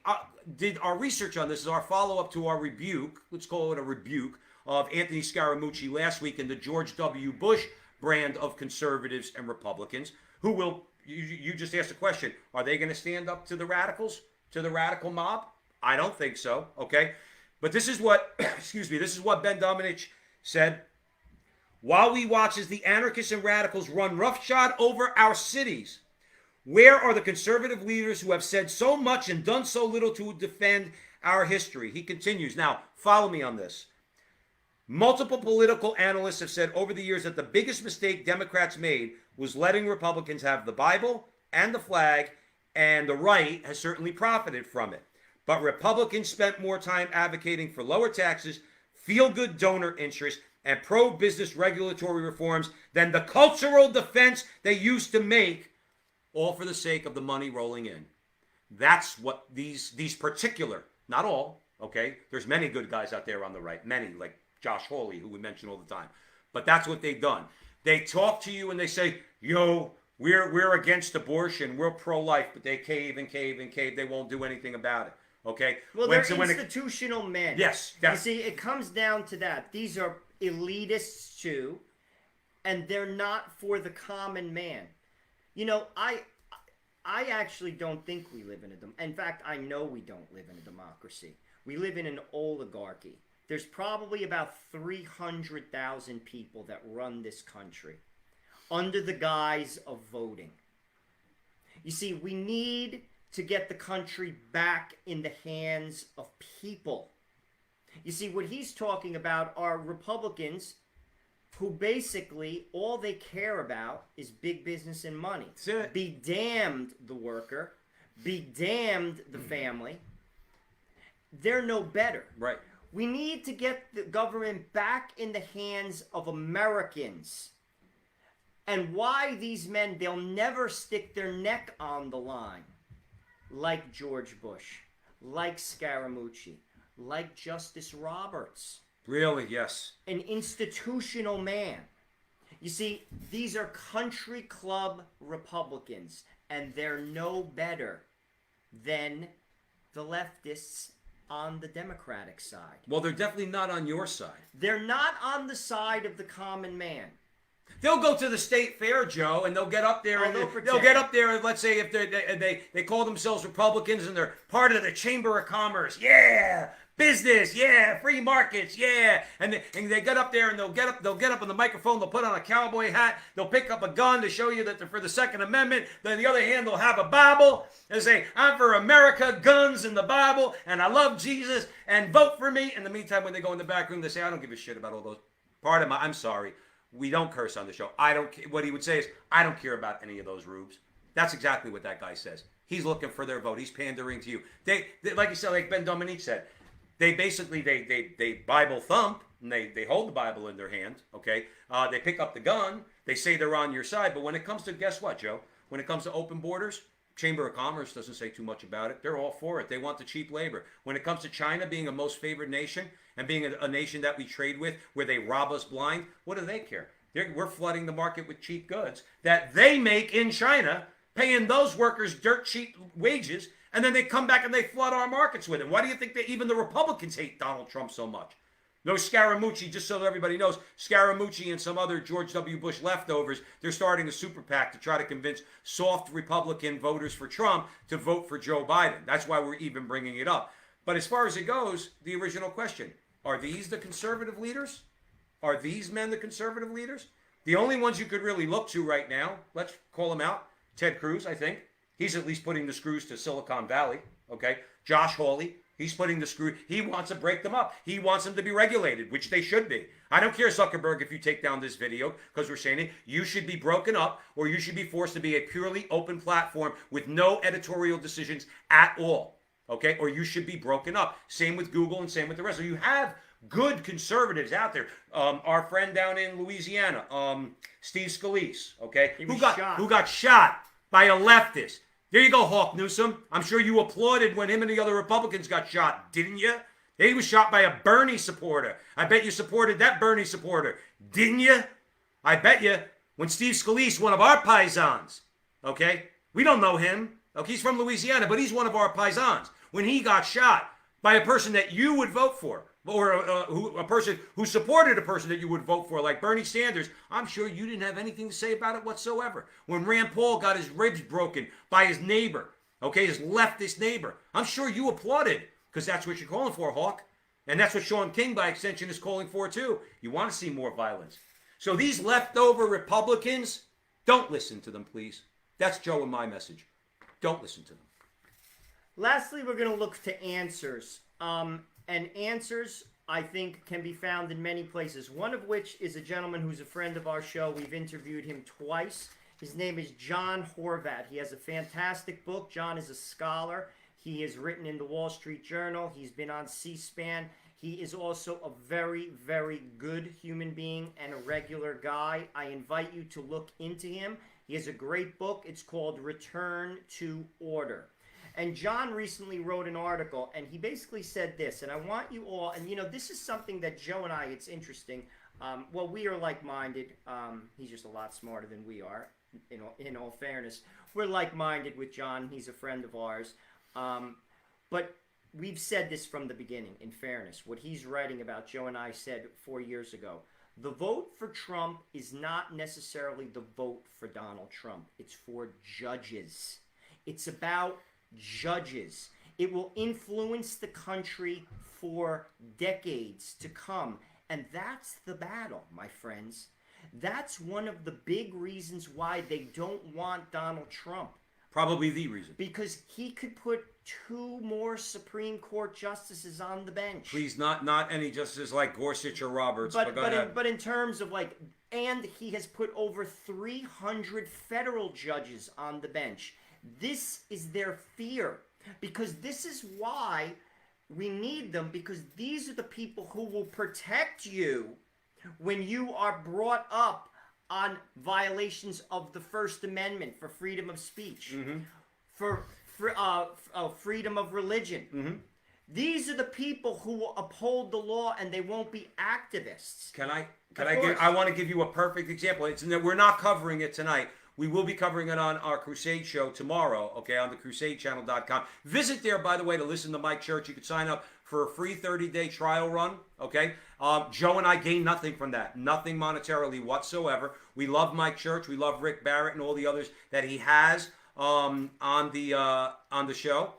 A: did our research on this as our follow-up to our rebuke, let's call it a rebuke, of Anthony Scaramucci last week in the George W. Bush brand of conservatives and Republicans, who will, you just asked the question, are they going to stand up to the radicals, to the radical mob? I don't think so, okay? But this is what, this is what Ben Domenech said. While we watch as the anarchists and radicals run roughshod over our cities, where are the conservative leaders who have said so much and done so little to defend our history? He continues. Now, follow me on this. Multiple political analysts have said over the years that the biggest mistake Democrats made was letting Republicans have the Bible and the flag, and the right has certainly profited from it. But Republicans spent more time advocating for lower taxes, feel-good donor interest, and pro-business regulatory reforms than the cultural defense they used to make, all for the sake of the money rolling in. That's what these particular, not all, okay? There's many good guys out there on the right, many, like Josh Hawley, who we mention all the time. But that's what they've done. They talk to you and they say, yo, we're against abortion, we're pro-life, but they cave and cave and cave. They won't do anything about it, okay?
C: Well, they're institutional men.
A: Yes.
C: You see, it comes down to that. These are elitists too, and they're not for the common man. You know, I actually don't think we live in in fact, I know we don't live in a democracy. We live in an oligarchy. There's probably about 300,000 people that run this country under the guise of voting. You see, we need to get the country back in the hands of people. You see, what he's talking about are Republicans who basically all they care about is big business and money.
A: That's it.
C: Be damned the worker, be damned the family. They're no better.
A: Right.
C: We need to get the government back in the hands of Americans. And why these men, they'll never stick their neck on the line like George Bush, like Scaramucci, like Justice Roberts.
A: Really, yes.
C: An institutional man. You see, these are country club Republicans, and they're no better than the leftists on the Democratic side.
A: Well, they're definitely not on your side.
C: They're not on the side of the common man.
A: They'll go to the state fair, Joe, and they'll get up there and they'll get up there. And let's say if they call themselves Republicans and they're part of the Chamber of Commerce, yeah, business, yeah, free markets, yeah, and they get up there and they'll get up on the microphone. They'll put on a cowboy hat. They'll pick up a gun to show you that they're for the Second Amendment. Then on the other hand, they'll have a Bible and say, "I'm for America, guns and the Bible, and I love Jesus, and vote for me." In the meantime, when they go in the back room, they say, "I don't give a shit about all those." I'm sorry. We don't curse on the show. What he would say is, I don't care about any of those rubes. That's exactly what that guy says. He's looking for their vote. He's pandering to you. They like you said, like Ben Dominique said, they basically, they Bible thump, and they hold the Bible in their hand, okay? They pick up the gun. They say they're on your side. But when it comes to, guess what, Joe? When it comes to open borders, Chamber of Commerce doesn't say too much about it. They're all for it. They want the cheap labor. When it comes to China being a most favored nation and being a nation that we trade with where they rob us blind, what do they care? We're flooding the market with cheap goods that they make in China, paying those workers dirt cheap wages, and then they come back and they flood our markets with it. Why do you think that even the Republicans hate Donald Trump so much? No Scaramucci, just so everybody knows, Scaramucci and some other George W. Bush leftovers, they're starting a super PAC to try to convince soft Republican voters for Trump to vote for Joe Biden. That's why we're even bringing it up. But as far as it goes, the original question, are these the conservative leaders? Are these men the conservative leaders? The only ones you could really look to right now, let's call them out, Ted Cruz, I think. He's at least putting the screws to Silicon Valley, okay? Josh Hawley, he's putting the screw. He wants to break them up. He wants them to be regulated, which they should be. I don't care, Zuckerberg, if you take down this video, because we're saying it. You should be broken up, or you should be forced to be a purely open platform with no editorial decisions at all, okay? Or you should be broken up. Same with Google and same with the rest. So you have good conservatives out there. Our friend down in Louisiana, Steve Scalise, okay? Who got shot by a leftist. There you go, Hawk Newsom. I'm sure you applauded when him and the other Republicans got shot, didn't you? He was shot by a Bernie supporter. I bet you supported that Bernie supporter, didn't you? I bet you when Steve Scalise, one of our paisans, okay? We don't know him. Okay, he's from Louisiana, but he's one of our paisans. When he got shot by a person that you would vote for, or a person who supported a person that you would vote for, like Bernie Sanders, I'm sure you didn't have anything to say about it whatsoever. When Rand Paul got his ribs broken by his neighbor, okay, his leftist neighbor, I'm sure you applauded, because that's what you're calling for, Hawk. And that's what Sean King, by extension, is calling for, too. You want to see more violence. So these leftover Republicans, don't listen to them, please. That's Joe and my message. Don't listen to them.
C: Lastly, we're going to look to answers. And answers, I think, can be found in many places. One of which is a gentleman who's a friend of our show. We've interviewed him twice. His name is John Horvat. He has a fantastic book. John is a scholar. He has written in the Wall Street Journal. He's been on C-SPAN. He is also a very, very good human being and a regular guy. I invite you to look into him. He has a great book. It's called Return to Order. And John recently wrote an article, and he basically said this, and I want you all, and this is something that Joe and I, it's interesting. Well, we are like-minded. He's just a lot smarter than we are, in all fairness. We're like-minded with John. He's a friend of ours. But we've said this from the beginning, in fairness. What he's writing about, Joe and I said 4 years ago. The vote for Trump is not necessarily the vote for Donald Trump. It's for judges. It's about judges. It will influence the country for decades to come. And that's the battle, my friends. That's one of the big reasons why they don't want Donald Trump.
A: Probably the reason.
C: Because he could put 2 more Supreme Court justices on the bench.
A: Please, not any justices like Gorsuch or Roberts.
C: But in terms of and he has put over 300 federal judges on the bench. This is their fear. Because this is why we need them. Because these are the people who will protect you when you are brought up on violations of the First Amendment for freedom of speech, for freedom of religion. These are the people who will uphold the law, and they won't be activists.
A: I want to give you a perfect example. We're not covering it tonight. We will be covering it on our Crusade show tomorrow, okay, on the crusadechannel.com. Visit there, by the way, to listen to Mike Church. You can sign up for a free 30-day trial run, okay? Joe and I gain nothing from that, nothing monetarily whatsoever. We love Mike Church. We love Rick Barrett and all the others that he has on the show.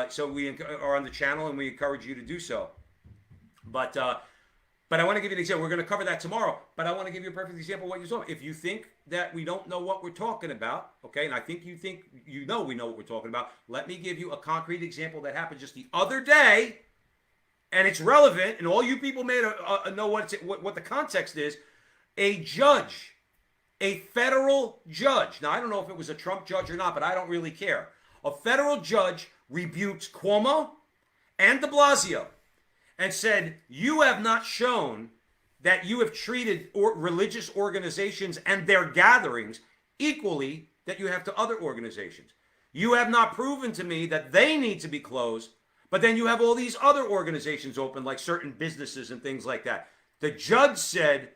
A: So we are on the channel, and we encourage you to do so. But I want to give you an example. We're going to cover that tomorrow, but I want to give you a perfect example of what you're talking. If you think that we don't know what we're talking about, okay, and I think we know what we're talking about, let me give you a concrete example that happened just the other day, and it's relevant, and all you people may know what the context is. A judge, a federal judge, now I don't know if it was a Trump judge or not, but I don't really care. A federal judge rebuked Cuomo and de Blasio and said, you have not shown that you have treated religious organizations and their gatherings equally that you have to other organizations. You have not proven to me that they need to be closed, but then you have all these other organizations open, like certain businesses and things like that. The judge said,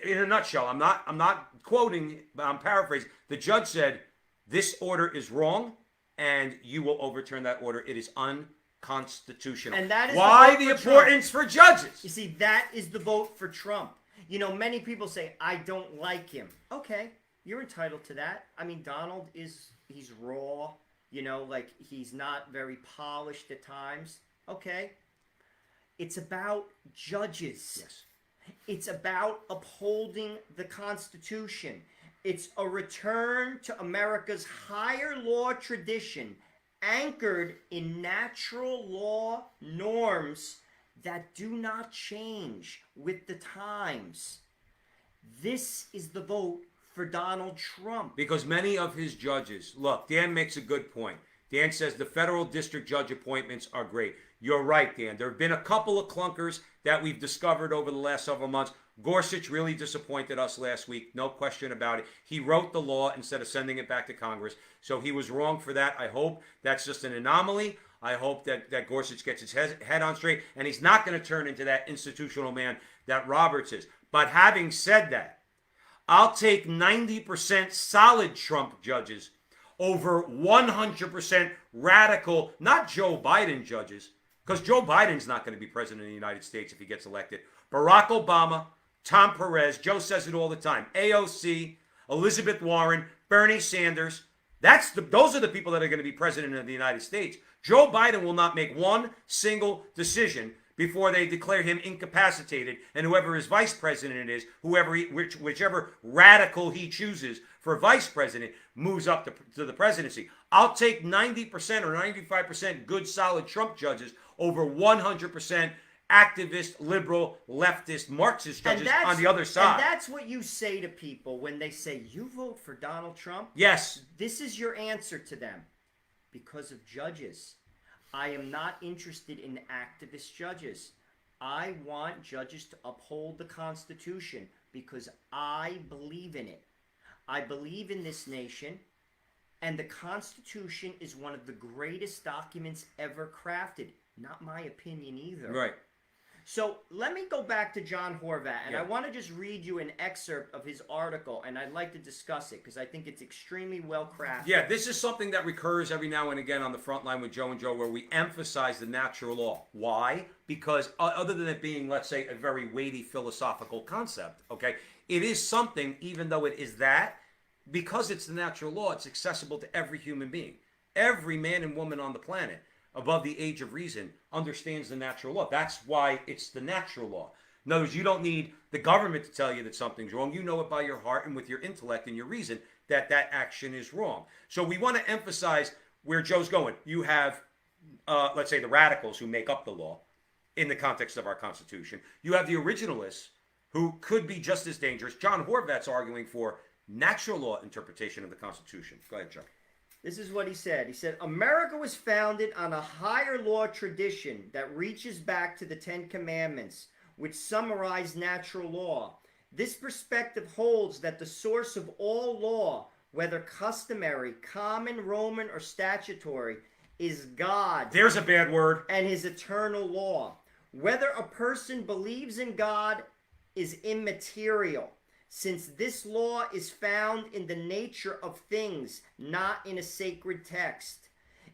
A: in a nutshell, I'm not quoting, but I'm paraphrasing. The judge said, this order is wrong, and you will overturn that order. It is unconstitutional. And that is why the importance for judges.
C: You see, that is the vote for Trump. Many people say, I don't like him. Okay, you're entitled to that. I mean, Donald he's raw, he's not very polished at times. Okay. It's about judges.
A: Yes.
C: It's about upholding the Constitution. It's a return to America's higher law tradition, anchored in natural law norms that do not change with the times. This is the vote for Donald Trump.
A: Because many of his judges, look, Dan makes a good point. Dan says the federal district judge appointments are great. You're right, Dan. There have been a couple of clunkers that we've discovered over the last several months. Gorsuch really disappointed us last week, no question about it. He wrote the law instead of sending it back to Congress, so he was wrong for that. I hope that's just an anomaly. I hope that Gorsuch gets his head on straight, and he's not going to turn into that institutional man that Roberts is. But having said that, I'll take 90% solid Trump judges over 100% radical, not Joe Biden judges, because Joe Biden's not going to be president of the United States if he gets elected. Barack Obama, Tom Perez, Joe says it all the time, AOC, Elizabeth Warren, Bernie Sanders. Those are the people that are going to be president of the United States. Joe Biden will not make one single decision before they declare him incapacitated, and whoever his vice president is, whichever radical he chooses for vice president, moves up to the presidency. I'll take 90% or 95% good, solid Trump judges over 100% activist, liberal, leftist, Marxist judges on the other side.
C: And that's what you say to people when they say, you vote for Donald Trump?
A: Yes.
C: This is your answer to them. because of judges. I am not interested in activist judges. I want judges to uphold the Constitution because I believe in it. I believe in this nation, and the Constitution is one of the greatest documents ever crafted. Not my opinion either.
A: Right.
C: So let me go back to John Horvat, and
A: Yeah.
C: I want to just read you an excerpt of his article, and I'd like to discuss it because I think it's extremely well crafted.
A: Yeah, this is something that recurs every now and again on the front line with Joe and Joe, where we emphasize the natural law. Why? Because other than it being, let's say, a very weighty philosophical concept, okay, it is something, even though it is that, because it's the natural law, it's accessible to every human being. Every man and woman on the planet above the age of reason understands the natural law. That's why it's the natural law. In other words, you don't need the government to tell you that something's wrong. You know it by your heart and with your intellect and your reason that that action is wrong. So we want to emphasize where Joe's going. You have, let's say, the radicals who make up the law in the context of our Constitution. You have the originalists who could be just as dangerous. John Horvat's arguing for natural law interpretation of the Constitution. Go ahead, Joe.
C: This is what he said. He said, America was founded on a higher law tradition that reaches back to the Ten Commandments, which summarize natural law. This perspective holds that the source of all law, whether customary, common, Roman, or statutory, is God.
A: There's a bad word.
C: And his eternal law. Whether a person believes in God is immaterial, since this law is found in the nature of things, not in a sacred text.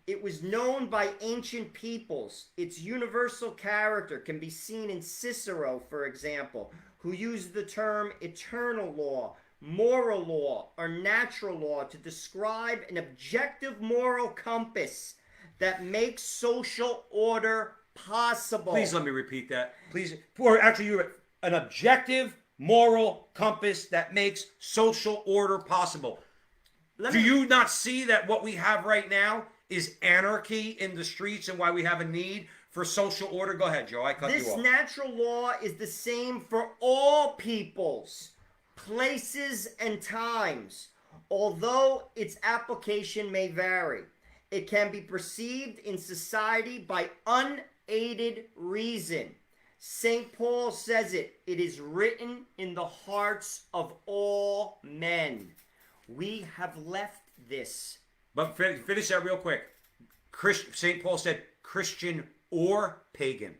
C: It was known by ancient peoples. Its universal character can be seen in Cicero, for example, who used the term eternal law, moral law, or natural law to describe an objective moral compass that makes social order possible.
A: Please let me repeat that. Please. Or actually, you're an objective moral compass that makes social order possible. Do you not see that what we have right now is anarchy in the streets and why we have a need for social order? Go ahead, Joe. I cut you off.
C: This natural law is the same for all peoples, places, and times. Although its application may vary, it can be perceived in society by unaided reason. St. Paul says it is written in the hearts of all men. We have left this.
A: But finish that real quick. St. Paul said Christian or pagan.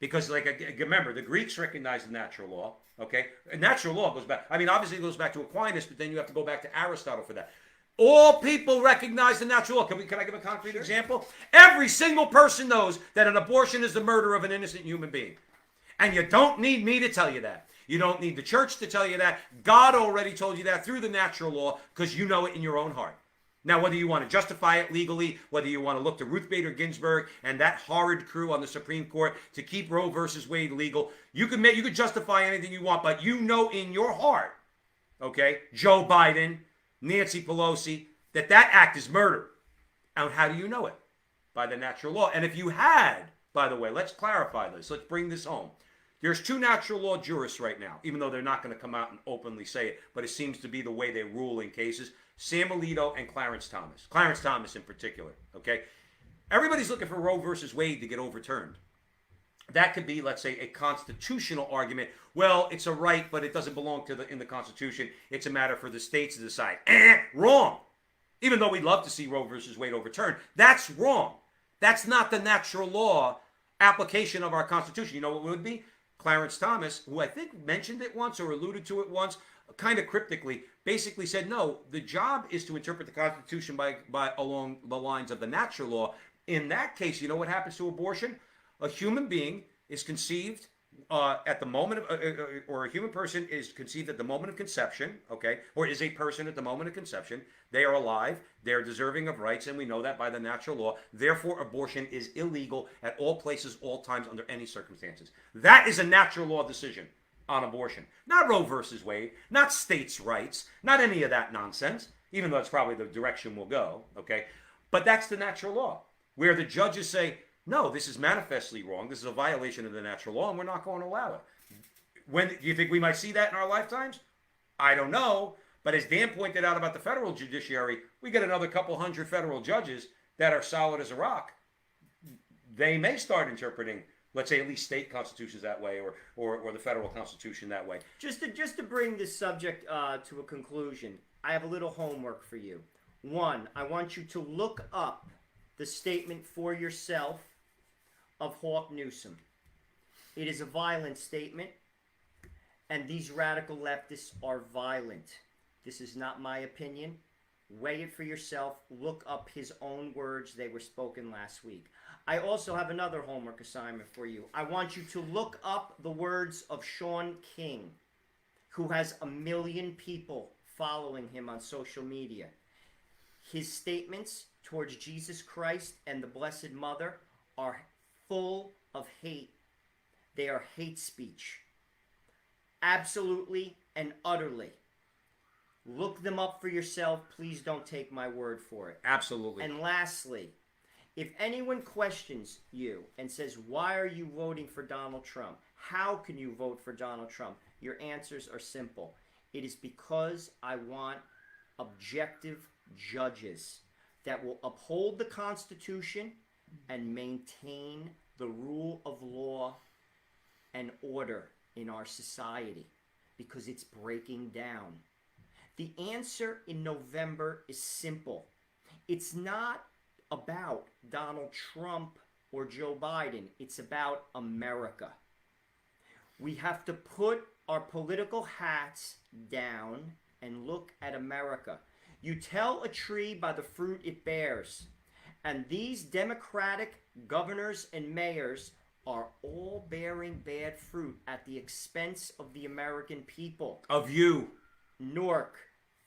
A: Because, remember, the Greeks recognized the natural law, okay? And natural law goes back, obviously it goes back to Aquinas, but then you have to go back to Aristotle for that. All people recognize the natural law. Can I give a concrete example? Every single person knows that an abortion is the murder of an innocent human being. And you don't need me to tell you that. You don't need the church to tell you that. God already told you that through the natural law because you know it in your own heart. Now, whether you want to justify it legally, whether you want to look to Ruth Bader Ginsburg and that horrid crew on the Supreme Court to keep Roe versus Wade legal, you could justify anything you want, but you know in your heart, okay, Joe Biden, Nancy Pelosi, that act is murder. And how do you know it? By the natural law. And if you had, by the way, let's clarify this. Let's bring this home. There's two natural law jurists right now, even though they're not going to come out and openly say it, but it seems to be the way they rule in cases. Sam Alito and Clarence Thomas. Clarence Thomas in particular, okay? Everybody's looking for Roe versus Wade to get overturned. That could be, let's say, a constitutional argument. Well, it's a right, but it doesn't belong in the Constitution. It's a matter for the states to decide. Wrong. Even though we'd love to see Roe versus Wade overturned, that's wrong. That's not the natural law application of our Constitution. You know what it would be? Clarence Thomas, who I think mentioned it once or alluded to it once, kind of cryptically, basically said, no, the job is to interpret the Constitution by along the lines of the natural law. In that case, you know what happens to abortion? A human being is conceived at the moment of, or a human person is conceived at the moment of conception, okay, or is a person at the moment of conception. They are alive, they're deserving of rights, and we know that by the natural law. Therefore, abortion is illegal at all places, all times, under any circumstances. That is a natural law decision on abortion. Not Roe versus Wade, not states' rights, not any of that nonsense, even though it's probably the direction we'll go, okay? But that's the natural law, where the judges say, no, this is manifestly wrong. This is a violation of the natural law, and we're not going to allow it. When do you think we might see that in our lifetimes? I don't know. But as Dan pointed out about the federal judiciary, we get another couple hundred federal judges that are solid as a rock, they may start interpreting, let's say, at least state constitutions that way, or the federal constitution that way.
C: Just to bring this subject to a conclusion, I have a little homework for you. One, I want you to look up the statement for yourself of Hawk Newsom. It is a violent statement, and these radical leftists are violent. This is not my opinion. Weigh it for yourself. Look up his own words. They were spoken last week. I also have another homework assignment for you. I want you to look up the words of Sean King, who has 1 million people following him on social media. His statements towards Jesus Christ and the Blessed Mother are full of hate. They are hate speech. Absolutely and utterly. Look them up for yourself. Please don't take my word for it.
A: Absolutely.
C: And lastly, if anyone questions you and says, why are you voting for Donald Trump? How can you vote for Donald Trump? Your answers are simple. It is because I want objective judges that will uphold the Constitution and maintain the rule of law and order in our society, because it's breaking down. The answer in November is simple. It's not about Donald Trump or Joe Biden. It's about America. We have to put our political hats down and look at America. You tell a tree by the fruit it bears. And these Democratic governors and mayors are all bearing bad fruit at the expense of the American people.
A: Of you.
C: Newark,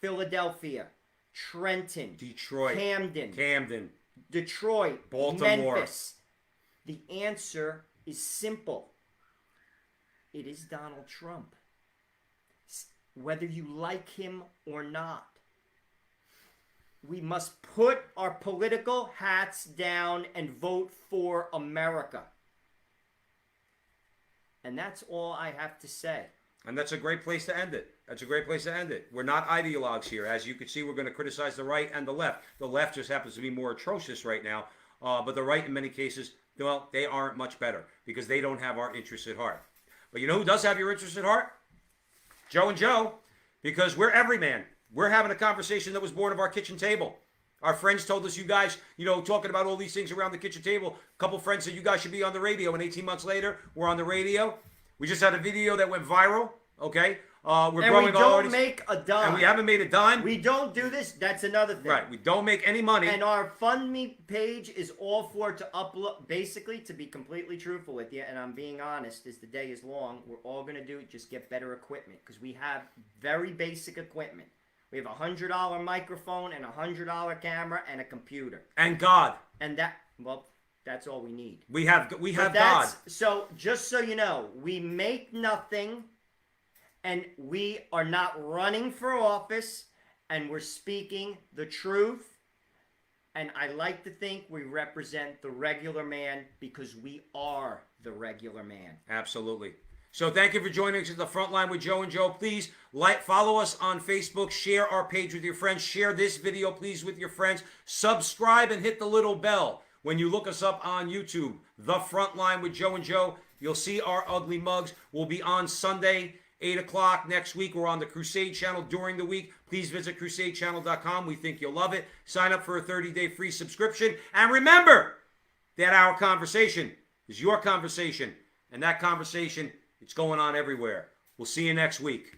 C: Philadelphia, Trenton,
A: Detroit,
C: Camden, Detroit,
A: Baltimore.
C: Memphis. The answer is simple. It is Donald Trump. Whether you like him or not. We must put our political hats down and vote for America. And that's all I have to say.
A: And that's a great place to end it. That's a great place to end it. We're not ideologues here. As you can see, we're going to criticize the right and the left. The left just happens to be more atrocious right now. But the right, in many cases, well, they aren't much better because they don't have our interests at heart. But you know who does have your interests at heart? Joe and Joe. Because we're everyman. We're having a conversation that was born of our kitchen table. Our friends told us, you guys, talking about all these things around the kitchen table. A couple friends said you guys should be on the radio. And 18 months later, we're on the radio. We just had a video that went viral. Okay? We're growing.
C: We don't make a dime.
A: And we haven't made a dime.
C: We don't do this. That's another thing.
A: Right. We don't make any money.
C: And our FundMe page is all for to upload, basically, to be completely truthful with you, and I'm being honest, as the day is long, we're all going to do just get better equipment, because we have very basic equipment. We have a $100 microphone and a $100 camera and a computer.
A: And God.
C: And that's all we need.
A: We have God.
C: So, just so you know, we make nothing, and we are not running for office, and we're speaking the truth. And I like to think we represent the regular man, because we are the regular man.
A: Absolutely. So thank you for joining us at the Front Line with Joe and Joe. Please follow us on Facebook. Share our page with your friends. Share this video, please, with your friends. Subscribe and hit the little bell. When you look us up on YouTube, The Front Line with Joe and Joe, you'll see our ugly mugs. We'll be on Sunday, 8 o'clock next week. We're on the Crusade channel during the week. Please visit crusadechannel.com. We think you'll love it. Sign up for a 30-day free subscription. And remember that our conversation is your conversation. And that conversation, it's going on everywhere. We'll see you next week.